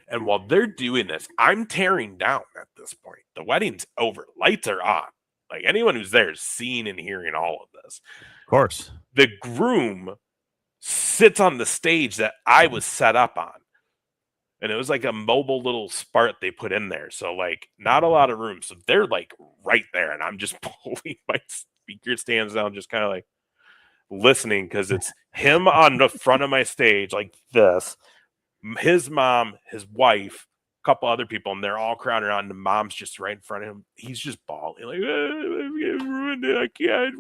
And while they're doing this, I'm tearing down at this point. The wedding's over. Lights are on. Like anyone who's there is seeing and hearing all of this. Of course. The groom sits on the stage that I was set up on. And it was like a mobile little spart they put in there. So like not a lot of room. So they're like right there. And I'm just pulling my speaker stands down, just kind of like listening, because it's him on the front of my stage like this. His mom, his wife, a couple other people, and they're all crowded around. The mom's just right in front of him. He's just bawling, like, I ruined it. I can't,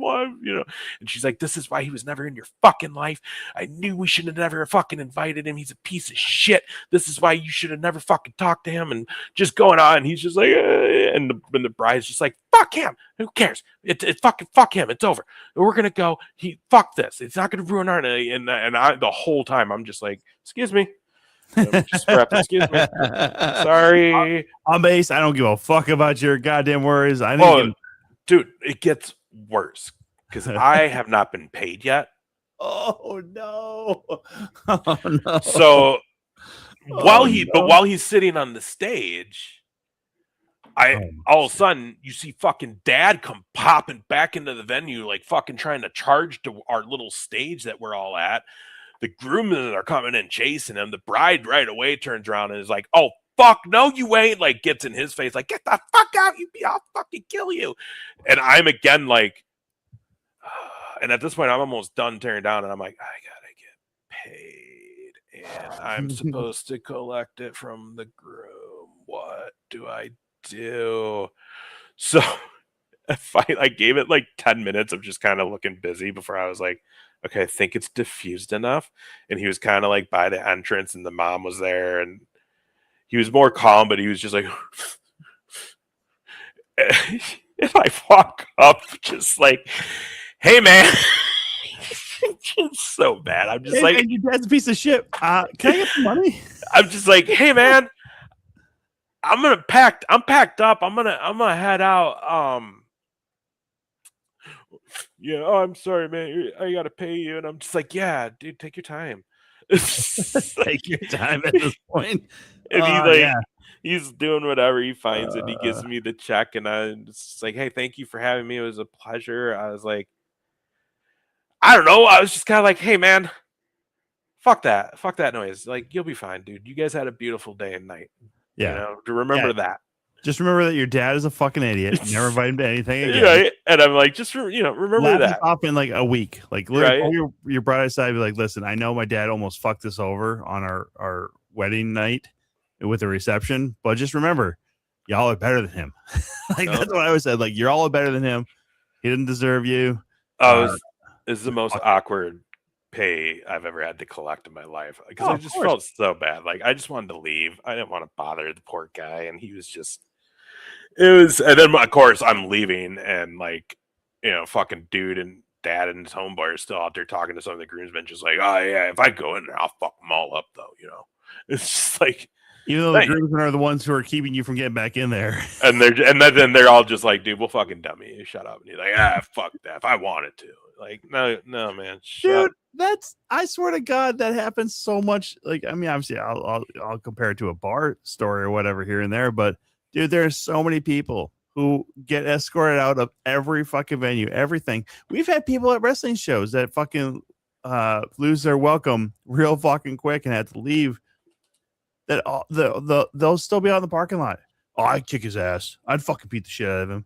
you know. And she's like, this is why he was never in your fucking life. I knew we should have never fucking invited him. He's a piece of shit. This is why you should have never fucking talked to him. And just going on. And he's just like, and the bride's just like, fuck him. Who cares? It's fucking fuck him. It's over. We're gonna go. Fuck this. It's not gonna ruin our night. And I the whole time I'm just like, excuse me. Just excuse me. Sorry. I'm Ace. I don't give a fuck about your goddamn worries. Dude, it gets worse because I have not been paid yet. Oh no. Oh no. So while he's sitting on the stage, all of a sudden you see fucking dad come popping back into the venue, like fucking trying to charge to our little stage that we're all at. The groomsmen are coming in chasing him. The bride right away turns around and is like, oh, fuck, no, you ain't. Like, gets in his face, like, get the fuck out. I'll fucking kill you. And I'm again like, and at this point, I'm almost done tearing down. And I'm like, I gotta get paid. And I'm supposed to collect it from the groom. What do I do? So I gave it like 10 minutes of just kind of looking busy before I was like, okay, I think it's diffused enough. And he was kind of like by the entrance, and the mom was there, and he was more calm, but he was just like, and I walk up just like, hey man. It's so bad. I'm just like, and your dad's a piece of shit. Can I get the money? I'm just like, hey man, I'm packed up. I'm gonna head out. Yeah, oh, I'm sorry, man. I gotta pay you. And I'm just like, yeah, dude, take your time. Take your time at this point. And he's like, Yeah. he's doing whatever he finds, and he gives me the check, and I'm just like, hey, thank you for having me. It was a pleasure. I was like, I don't know. I was just kind of like, hey, man, fuck that noise. Like, you'll be fine, dude. You guys had a beautiful day and night. Yeah. You know, to remember that. Just remember that your dad is a fucking idiot. Never invite him to anything again. Right? And I'm like, just remember Laugh that. off in like a week. Like, Right? your bride side, be like, listen, I know my dad almost fucked us over on our wedding night with the reception, but just remember, y'all are better than him. Like, that's what I always said. Like, you're all better than him. He didn't deserve you. This is the most awkward pay I've ever had to collect in my life, because I just felt so bad. Like, I just wanted to leave. I didn't want to bother the poor guy, and he was just. And then of course I'm leaving, and like, fucking dude and dad and his homeboy are still out there talking to some of the groomsmen, just like, oh yeah, if I go in there, I'll fuck them all up though. It's just like, even though the groomsmen are the ones who are keeping you from getting back in there, and then they're all just like, dude, we'll fucking dummy you, shut up. And he's like, fuck that. If I wanted to, like, no, man, dude. I swear to God, that happens so much. Like, I mean, obviously, I'll compare it to a bar story or whatever here and there, but. Dude, there's so many people who get escorted out of every fucking venue, everything. We've had people at wrestling shows that fucking lose their welcome real fucking quick and had to leave. That they'll still be out in the parking lot. Oh, I'd kick his ass. I'd fucking beat the shit out of him.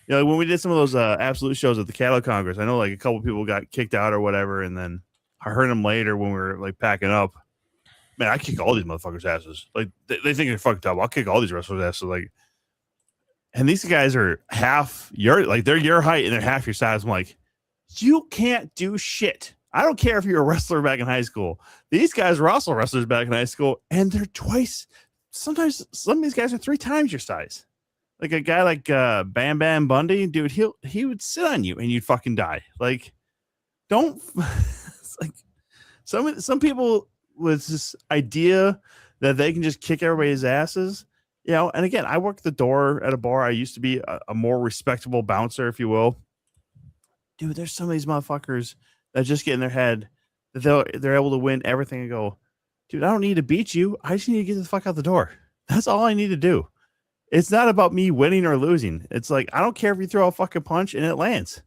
When we did some of those Absolute shows at the Cattle Congress, I know like a couple people got kicked out or whatever, and then I heard them later when we were like packing up. Man, I kick all these motherfuckers' asses. Like, they think they're fucked up. I'll kick all these wrestlers' asses. Like, and these guys are half they're your height and they're half your size. I'm like, you can't do shit. I don't care if you're a wrestler back in high school. These guys were also wrestlers back in high school, and they're twice. Sometimes some of these guys are 3 times your size. Like a guy like Bam Bam Bundy, dude, he would sit on you and you'd fucking die. Like, don't. It's like some people. With this idea that they can just kick everybody's asses, and again, I work the door at a bar. I used to be a more respectable bouncer, if you will. Dude, there's some of these motherfuckers that just get in their head that they're able to win everything and go, dude, I don't need to beat you. I just need to get the fuck out the door. That's all I need to do. It's not about me winning or losing. It's like, I don't care if you throw a fucking punch and it lands.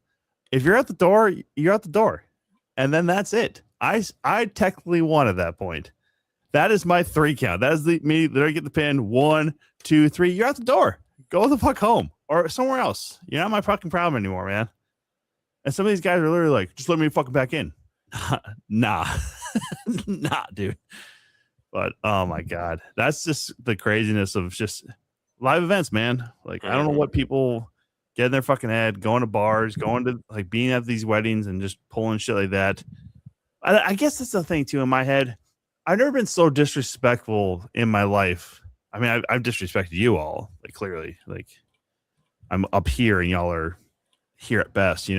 If you're at the door, you're at the door. And then that's it. I technically won at that point. That is my 3 count. That is me. There I get the pin. 1, 2, 3. You're out the door. Go the fuck home or somewhere else. You're not my fucking problem anymore, man. And some of these guys are literally like, just let me fucking back in. Nah, nah, dude. But oh my God, that's just the craziness of just live events, man. Like, I don't know what people get in their fucking head, going to bars, going to like being at these weddings and just pulling shit like that. I guess that's the thing too in my head. I've never been so disrespectful in my life. I mean, I've disrespected you all, like, clearly. Like, I'm up here and y'all are here at best,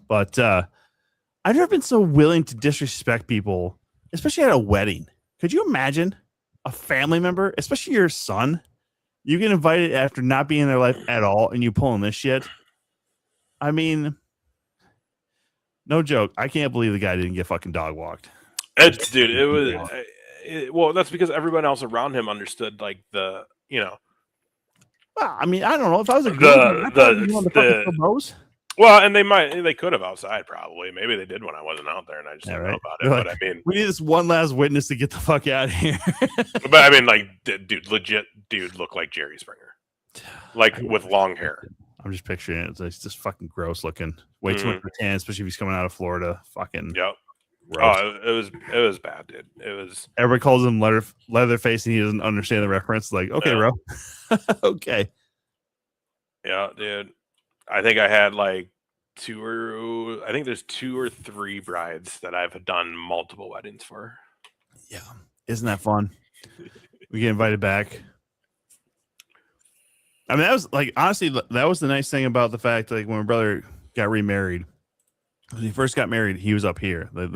But I've never been so willing to disrespect people, especially at a wedding. Could you imagine a family member, especially your son, you get invited after not being in their life at all, and you pulling this shit? I mean, no joke. I can't believe the guy didn't get fucking dog walked. Dude, it was well, that's because everyone else around him understood, like, the. Well, I mean, I don't know if I was a girl. Well, and they could have outside probably. Maybe they did when I wasn't out there, and I just didn't know about it. Like, but I mean, we need this one last witness to get the fuck out of here. But I mean, like, dude, legit, dude looked like Jerry Springer, like with long hair. I'm just picturing it. It's just fucking gross looking. Way too much tan, especially if he's coming out of Florida. Fucking. Yep. Gross. Oh, it was bad, dude. It was. Everybody calls him Leatherface, and he doesn't understand the reference. Like, okay, bro. Okay. Yeah, dude. I think I had like I think there's 2 or 3 brides that I've done multiple weddings for. Yeah. Isn't that fun? We get invited back. I mean, that was like, honestly, that was the nice thing about the fact, like, when my brother got remarried, when he first got married, he was up here. The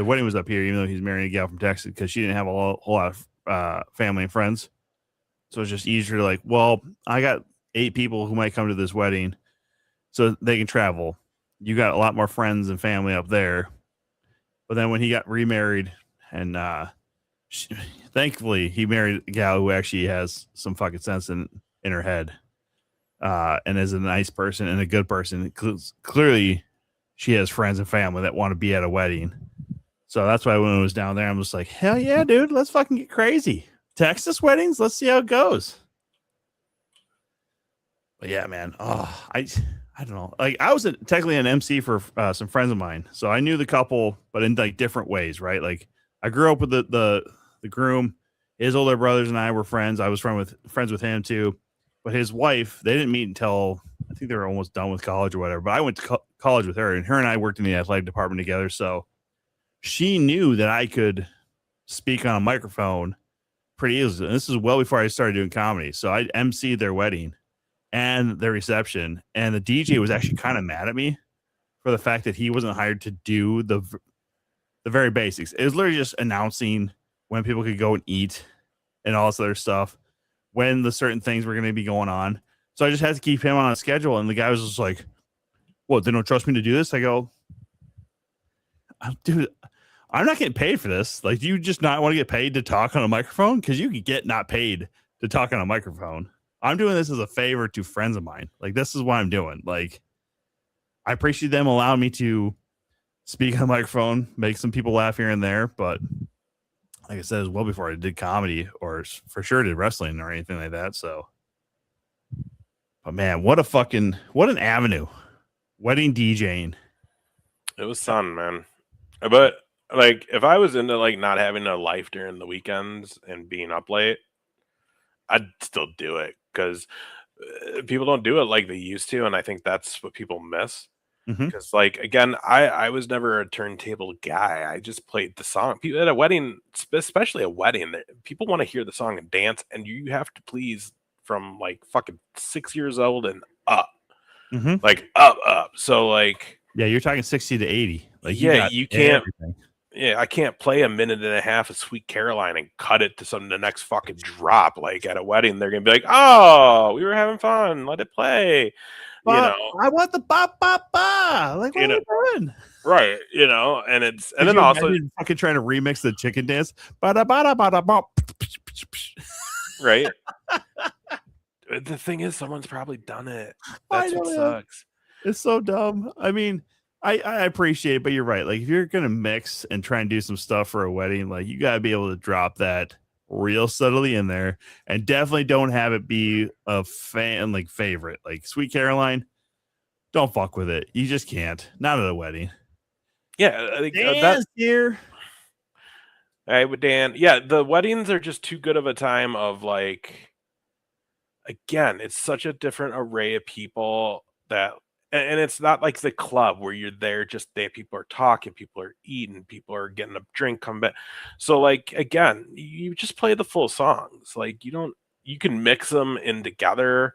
wedding was up here, even though he's marrying a gal from Texas, because she didn't have a whole lot of family and friends. So it's just easier to, like, well, I got 8 people who might come to this wedding, so they can travel. You got a lot more friends and family up there. But then when he got remarried, and thankfully he married a gal who actually has some fucking sense in her head, and is a nice person and a good person. Clearly, she has friends and family that want to be at a wedding. So that's why when it was down there, I'm just like, hell yeah, dude, let's fucking get crazy. Texas weddings, let's see how it goes. But yeah, man. Oh, I don't know. Like, I was technically an MC for some friends of mine, so I knew the couple, but in like different ways, right? Like, I grew up with the groom. His older brothers and I were friends. I was friends with him too. But his wife, they didn't meet until I think they were almost done with college or whatever. But I went to college with her, and I worked in the athletic department together. So she knew that I could speak on a microphone pretty easily. And this is well before I started doing comedy. So I emceed their wedding and their reception. And the DJ was actually kind of mad at me for the fact that he wasn't hired to do the very basics. It was literally just announcing when people could go and eat and all this other stuff, when the certain things were going to be going on. So I just had to keep him on a schedule. And the guy was just like, what, they don't trust me to do this? I go, dude, I'm not getting paid for this. Like, do you just not want to get paid to talk on a microphone? Because you could get not paid to talk on a microphone. I'm doing this as a favor to friends of mine. Like, this is what I'm doing. Like, I appreciate them allowing me to speak on a microphone, make some people laugh here and there. But like I said, it was well before I did comedy or for sure did wrestling or anything like that. So, but man, what an avenue. Wedding DJing. It was fun, man. But like, if I was into like not having a life during the weekends and being up late, I'd still do it, because people don't do it like they used to, and I think that's what people miss. Mhm. Because, like, again, I was never a turntable guy. I just played the song. People at a wedding, especially a wedding, people want to hear the song and dance, and you have to please from like fucking 6 years old and up, Mhm. like up. So like, Yeah, you're talking 60 to 80. Like, yeah, you can't. everything. Yeah, I can't play a minute and a half of Sweet Caroline and cut it to the next fucking drop. Like, at a wedding, they're gonna be like, "Oh, we were having fun. Let it play." But I want the ba ba ba. Like, what are you doing? Right? And it's and then also fucking trying to remix the chicken dance. Ba da ba da ba da ba. right. The thing is, someone's probably done it. That's what sucks. It's so dumb. I mean, I appreciate it, but you're right. Like, if you're gonna mix and try and do some stuff for a wedding, like, you gotta be able to drop that real subtly in there, and definitely don't have it be a fan like favorite. Like Sweet Caroline, don't fuck with it. You just can't. Not at a wedding. Yeah, I think Dan's here. Hey, with Dan. Yeah, the weddings are just too good of a time of, like, again, it's such a different array of people that. And it's not like the club where you're there just there. People are talking, people are eating, people are getting a drink, come back. So, like, again, you just play the full songs. Like, you can mix them in together.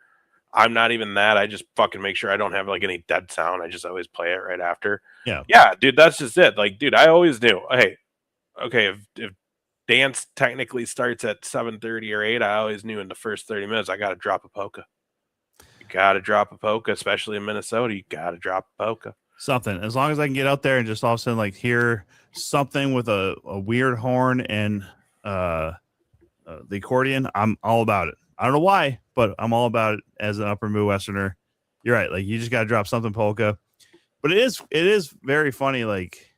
I'm not even that. I just fucking make sure I don't have like any dead sound. I just always play it right after. Yeah, dude, that's just it. Like, dude, I always knew. Hey, okay, if dance technically starts at 7:30 or 8, I always knew in the first 30 minutes I got to drop a polka. Gotta drop a polka, especially in Minnesota. You gotta drop a polka. Something. As long as I can get out there and just all of a sudden like hear something with a weird horn and the accordion, I'm all about it. I don't know why, but I'm all about it as an upper Midwesterner. You're right. Like, you just gotta drop something polka. But it is very funny. Like,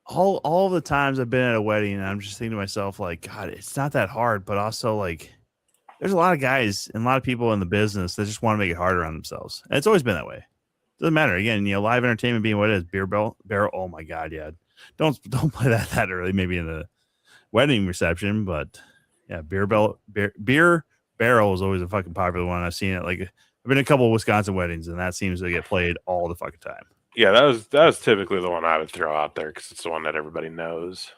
all the times I've been at a wedding, and I'm just thinking to myself, like, God, it's not that hard, but also like, there's a lot of guys and a lot of people in the business that just want to make it harder on themselves. And it's always been that way. Doesn't matter. Again, live entertainment being what it is, barrel. Oh my God, yeah. Don't play that early. Maybe in the wedding reception, but yeah, beer barrel is always a fucking popular one. I've seen it like I've been to a couple of Wisconsin weddings, and that seems to get played all the fucking time. Yeah, that was typically the one I would throw out there because it's the one that everybody knows.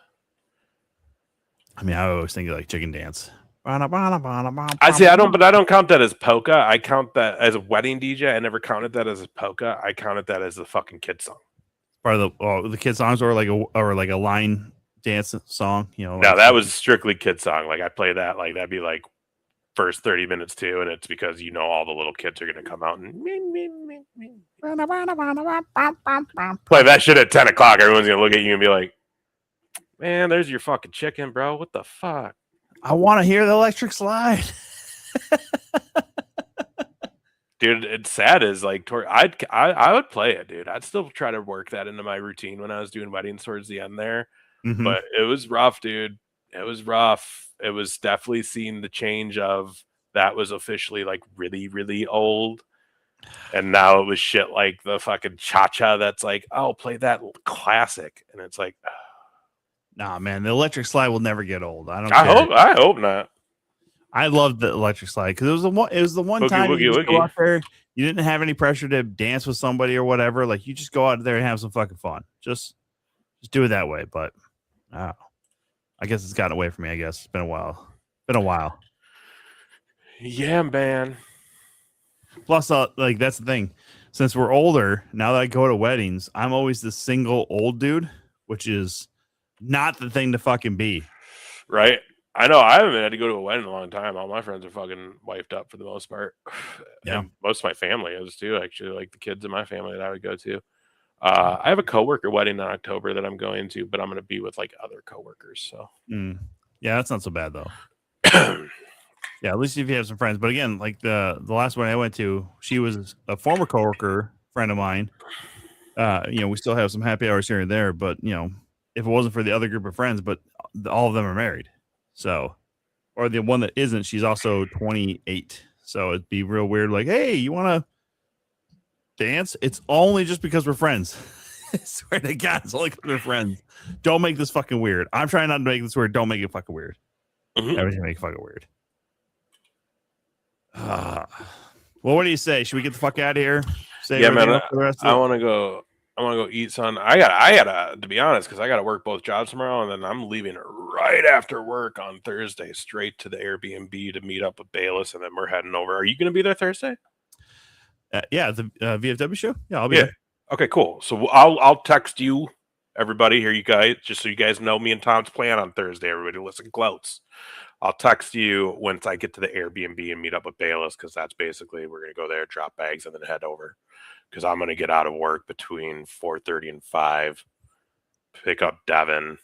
I mean, I always think of like Chicken Dance. I don't count that as polka. I count that as a wedding DJ. I never counted that as a polka. I counted that as a fucking kid song. Part of the kid songs, or like a line dance song. You know, No, like, that was strictly kid song. Like I play that, like that'd be like first 30 minutes too, and it's because you know all the little kids are gonna come out and play that shit at 10 o'clock. Everyone's gonna look at you and be like, "Man, there's your fucking chicken, bro. What the fuck?" I want to hear the electric slide. Dude, it's sad is like I would play it, dude. I'd still try to work that into my routine when I was doing weddings towards the end there. Mhm. But it was rough, dude. It was rough. It was definitely seeing the change of that was officially like really, really old. And now it was shit like the fucking cha-cha that's like, oh, play that classic. And it's like, Nah, man, the electric slide will never get old. I I hope not. I loved the electric slide because it was the one. It was the one Boogie, time woogie, you just go woogie. out there. You didn't have any pressure to dance with somebody or whatever. Like you just go out there and have some fucking fun. Just do it that way. But I guess it's gotten away from me. I guess it's been a while. Yeah, man. Plus, like that's the thing. Since we're older now, that I go to weddings, I'm always the single old dude, which is not the thing to fucking be. Right? I know I haven't had to go to a wedding in a long time. All my friends are fucking wiped up for the most part. Yeah. And most of my family is too, actually, like the kids in my family that I would go to. I have a coworker wedding in October that I'm going to, but I'm going to be with like other coworkers. So Yeah, that's not so bad though. Yeah, at least if you have some friends. But again, like the last one I went to, she was a former coworker friend of mine. We still have some happy hours here and there, but if it wasn't for the other group of friends, but all of them are married. So, or the one that isn't, she's also 28. So it'd be real weird. Like, hey, you want to dance? It's only just because we're friends. I swear to God, it's only because we're friends. Don't make this fucking weird. I'm trying not to make this weird. Don't make it fucking weird. Mhm. Everything make it fucking weird. Well, what do you say? Should we get the fuck out of here? Say Yeah, man. everything else for the rest of I it? want to go eat son. I gotta to be honest, because I gotta work both jobs tomorrow, and then I'm leaving right after work on Thursday, straight to the Airbnb to meet up with Bayless, and then we're heading over. Are you gonna be there Thursday? Yeah, the VFW show. Yeah, I'll be Yeah. there. Okay, cool. So I'll text you, everybody. Here, you guys, just so you guys know, me and Tom's plan on Thursday. Everybody, listen close. I'll text you once I get to the Airbnb and meet up with Bayless, because that's basically we're gonna go there, drop bags, and then head over. Because I'm gonna get out of work between 4:30 and 5, pick up Devin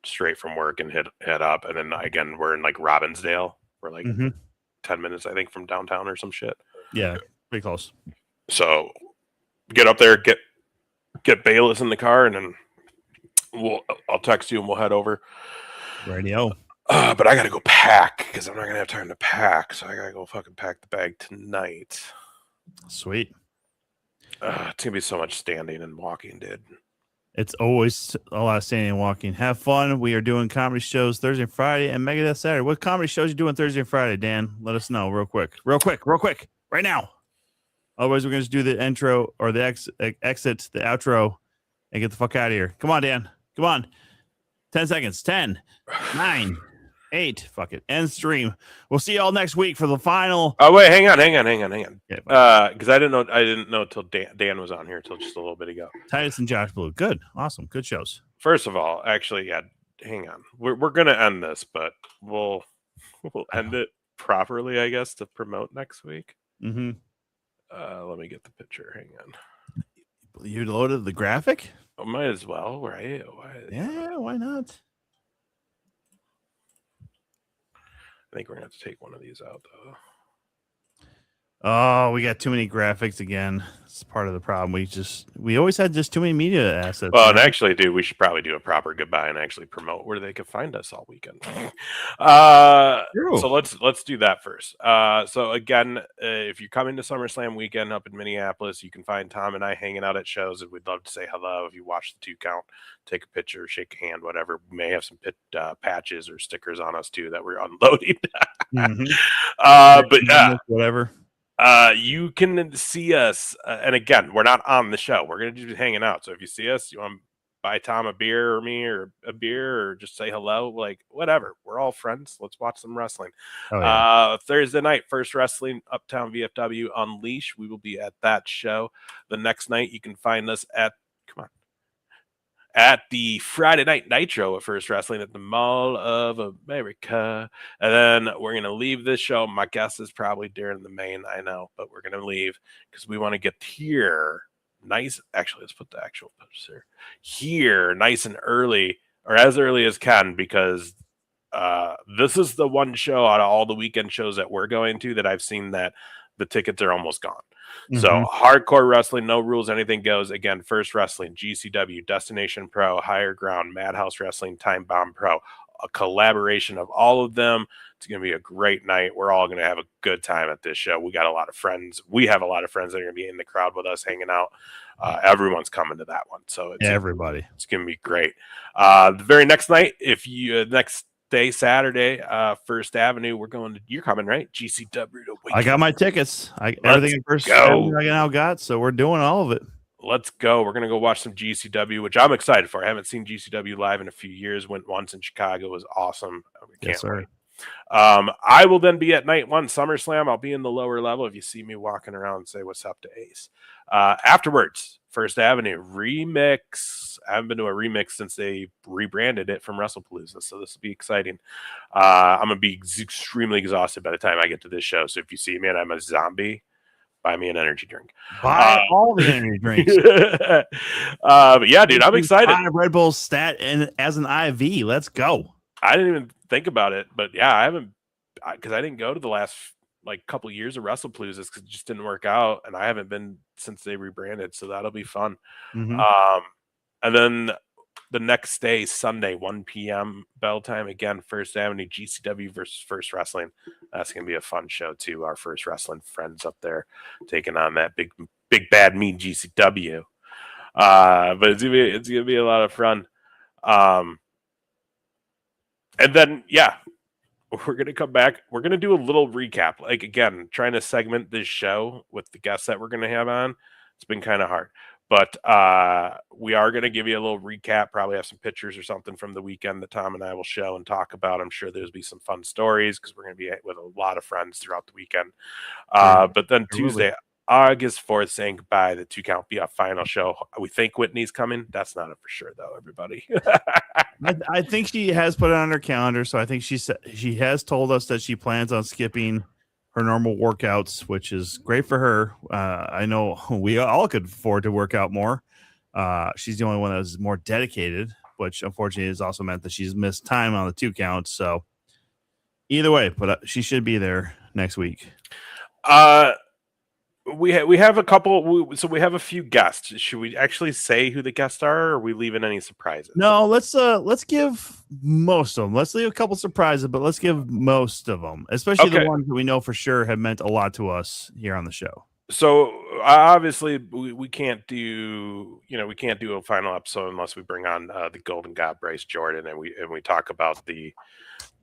straight from work and head up, and then again we're in like Robbinsdale. We're like 10 minutes, I think, from downtown or some shit. Yeah, pretty close. So get up there, get Bayless in the car, and then I'll text you and we'll head over. Radio. But I gotta go pack because I'm not gonna have time to pack, so I gotta go fucking pack the bag tonight. Sweet. It's gonna be so much standing and walking, dude. It's always a lot of standing and walking. Have fun. We are doing comedy shows Thursday and Friday and Megadeth Saturday. What comedy shows you doing Thursday and Friday, Dan? Let us know real quick. Right now. Otherwise, we're going to just do the intro or the exit, the outro, and get the fuck out of here. Come on, Dan. Come on. 10 seconds. 10, 9, 8. Fuck it. End stream. We'll see y'all next week for the final. Oh wait, hang on. Okay, Because I didn't know till Dan was on here till just a little bit ago. Titus and Josh Blue. Good. Awesome. Good shows. First of all, actually, yeah, hang on. We're gonna end this, but we'll end it properly, I guess, to promote next week. Mm-hmm. Let me get the picture. Hang on. You loaded the graphic? Oh, might as well, right? Yeah, why not? I think we're gonna have to take one of these out though. Oh, we got too many graphics again. It's part of the problem. We always had just too many media assets. Well, and actually, dude, we should probably do a proper goodbye and actually promote where they can find us all weekend. So let's do that first. So again, if you're coming to SummerSlam weekend up in Minneapolis, you can find Tom and I hanging out at shows, and we'd love to say hello. If you watch the 2 count, take a picture, shake a hand, whatever. We may have some patches or stickers on us too that we're unloading. Mhm. But yeah, whatever. You can see us, and again, we're not on the show. We're going to be hanging out. So if you see us, you want to buy Tom a beer or me or a beer or just say hello, like whatever. We're all friends. Let's watch some wrestling. Oh, yeah. Thursday night, First Wrestling, Uptown VFW Unleash. We will be at that show. The next night, you can find us at the Friday Night Nitro at First Wrestling at the Mall of America. And then we're going to leave this show. My guess is probably during the main, I know, but we're going to leave because we want to get here nice. Actually, let's put the actual poster here nice and early, or as early as can, because this is the one show out of all the weekend shows that we're going to that I've seen that the tickets are almost gone. So hardcore wrestling, no rules, anything goes. Again, First Wrestling, GCW, Destination Pro, Higher Ground, Madhouse Wrestling, Time Bomb Pro, a collaboration of all of them. It's going to be a great night. We're all going to have a good time at this show. We got a lot of friends. We have a lot of friends that are going to be in the crowd with us hanging out. Everyone's coming to that one. So it's everybody. It's going to be great. The very next night, next day, Saturday, First Avenue, you're coming, right? GCW. I got my tickets. Everything at First Avenue I now got, so we're doing all of it. Let's go. We're going to go watch some GCW, which I'm excited for. I haven't seen GCW live in a few years. Went once in Chicago. It was awesome. Can't wait. I will then be at night one, SummerSlam. I'll be in the lower level. If you see me walking around, say what's up to Ace. Afterwards, First Avenue remix. I haven't been to a remix since they rebranded it from WrestlePalooza, so this will be exciting. I'm going to be extremely exhausted by the time I get to this show. So if you see me and I'm a zombie, buy me an energy drink. Buy all the energy drinks. But yeah, dude, I'm excited. Buy a Red Bull stat and as an IV. Let's go. I didn't even think about it, but yeah, I haven't, because I didn't go to the last couple years of WrestlePaloozas because it just didn't work out, and I haven't been since they rebranded, so that'll be fun. And then the next day, Sunday, 1 p.m. bell time, again, First Avenue, GCW versus First Wrestling. That's going to be a fun show, too. Our First Wrestling friends up there taking on that big bad, mean GCW. But it's going to be a lot of fun. And then, yeah, we're going to come back. We're going to do a little recap. Again, trying to segment this show with the guests that we're going to have on. It's been kind of hard. But we are going to give you a little recap, probably have some pictures or something from the weekend that Tom and I will show and talk about. I'm sure there'll be some fun stories because we're going to be with a lot of friends throughout the weekend. But then Tuesday, August 4th, saying goodbye. The 2 Count be our final show. We think Whitney's coming. That's not it for sure, though, everybody. I think she has put it on her calendar, so I think she has told us that she plans on skipping her normal workouts, which is great for her. I know we all could afford to work out more. She's the only one that was more dedicated, which unfortunately has also meant that she's missed time on the 2 Counts. So either way, but she should be there next week. We have a couple. So we have a few guests. Should we actually say who the guests are, or are we leaving any surprises? No, let's give most of them. Let's leave a couple surprises, but let's give most of them, especially the ones that we know for sure have meant a lot to us here on the show. So obviously we can't do a final episode unless we bring on the Golden God Bryce Jordan and we talk about the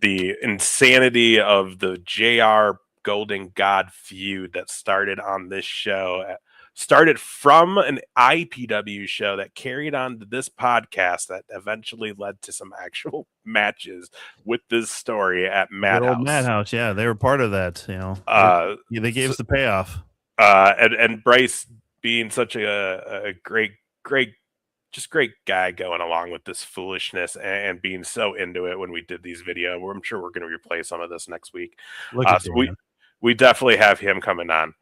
insanity of the JR Golden God feud that started on this show. Started from an IPW show that carried on to this podcast that eventually led to some actual matches with this story at Madhouse. Madhouse, yeah, they were part of that. They gave us the payoff. And Bryce being such a great guy going along with this foolishness and being so into it when we did these videos. I'm sure we're going to replay some of this next week. So we definitely have him coming on.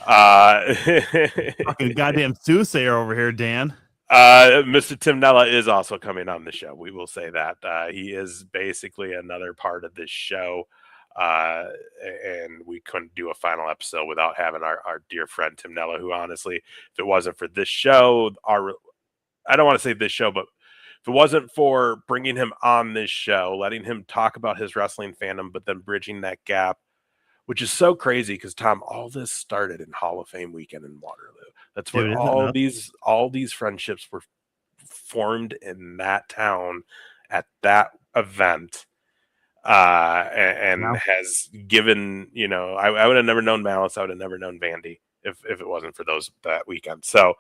Fucking goddamn soothsayer over here, Dan. Mr. Tim Nella is also coming on the show. We will say that. He is basically another part of this show. And we couldn't do a final episode without having our dear friend Tim Nella, who honestly, if it wasn't for this show, I don't want to say this show, but if it wasn't for bringing him on this show, letting him talk about his wrestling fandom, but then bridging that gap, which is so crazy because Tom, all this started in Hall of Fame weekend in Waterloo. That's where all these friendships were formed in that town at that event. and has given, I would have never known Malice. I would have never known Vandy if it wasn't for that weekend. So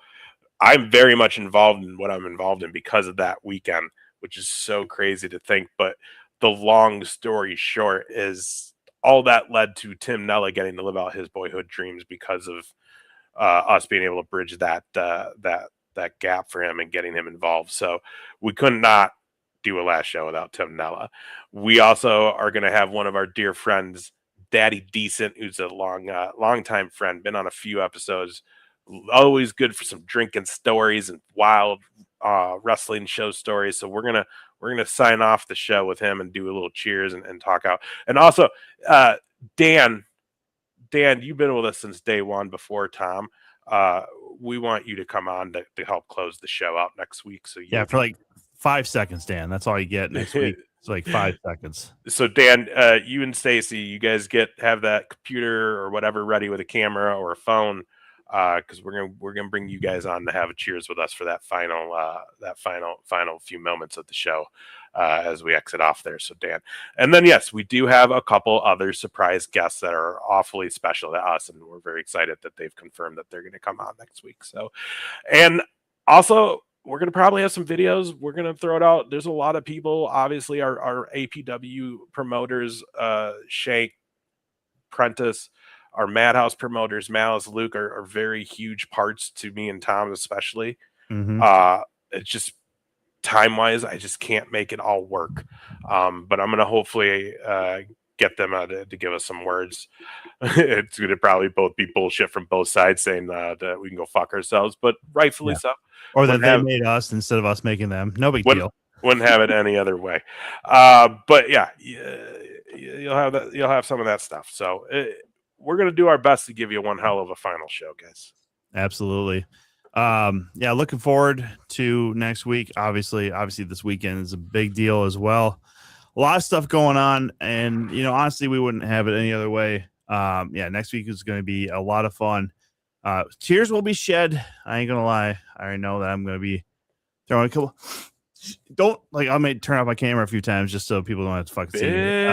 I'm very much involved in what I'm involved in because of that weekend, which is so crazy to think. But the long story short is all that led to Tim Nella getting to live out his boyhood dreams because of us being able to bridge that gap for him and getting him involved. So we could not do a last show without Tim Nella. We also are going to have one of our dear friends, Daddy Decent, who's a long time friend, been on a few episodes. Always good for some drinking stories and wild wrestling show stories. So we're gonna sign off the show with him and do a little cheers and talk out. And also, Dan, you've been with us since day one before Tom. We want you to come on to help close the show out next week. So for like 5 seconds, Dan. That's all you get next week. It's like 5 seconds. So Dan, you and Stacy, you guys have that computer or whatever ready with a camera or a phone, because we're gonna bring you guys on to have a cheers with us for that final few moments of the show as we exit off there. So Dan, and then yes, we do have a couple other surprise guests that are awfully special to us, and we're very excited that they've confirmed that they're going to come on next week. So, and also, we're going to probably have some videos. We're going to throw it out. There's a lot of people, obviously, our APW promoters, Shank, Prentice, our Madhouse promoters, Malice, Luke, are very huge parts to me and Tom, especially. Mm-hmm. It's just time-wise, I just can't make it all work. But I'm going to hopefully get them to give us some words. It's going to probably both be bullshit from both sides saying that we can go fuck ourselves, but rightfully so. Or that they made us instead of us making them. No big deal. Wouldn't have it any other way. But yeah, you'll have that. You'll have some of that stuff. So we're going to do our best to give you one hell of a final show, guys. Absolutely. Looking forward to next week. Obviously this weekend is a big deal as well. A lot of stuff going on, and honestly, we wouldn't have it any other way. Next week is going to be a lot of fun. Tears will be shed. I ain't gonna lie. I already know that I'm gonna be throwing a couple. I may turn off my camera a few times just so people don't have to fucking see me.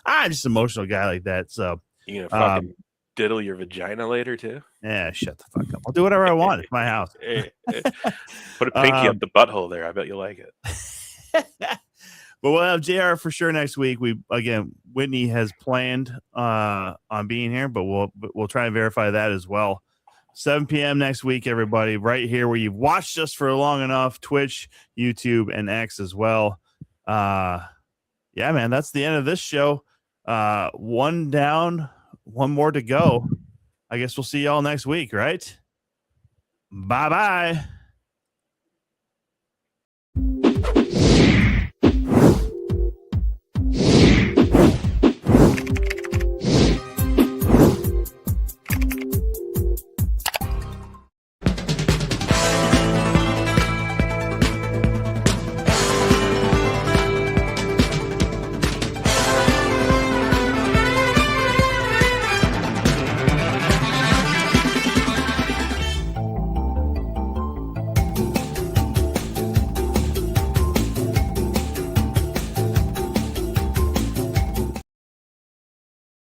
I'm just an emotional guy like that. So you gonna fucking diddle your vagina later too? Yeah, shut the fuck up. I'll do whatever I want. It's my house. Put a pinky up the butthole there. I bet you like it. But we'll have JR for sure next week. Whitney has planned on being here, but we'll try and verify that as well. 7 p.m. next week, everybody, right here where you've watched us for long enough, Twitch, YouTube, and X as well. Man, that's the end of this show. One down, one more to go. I guess we'll see y'all next week, right? Bye-bye.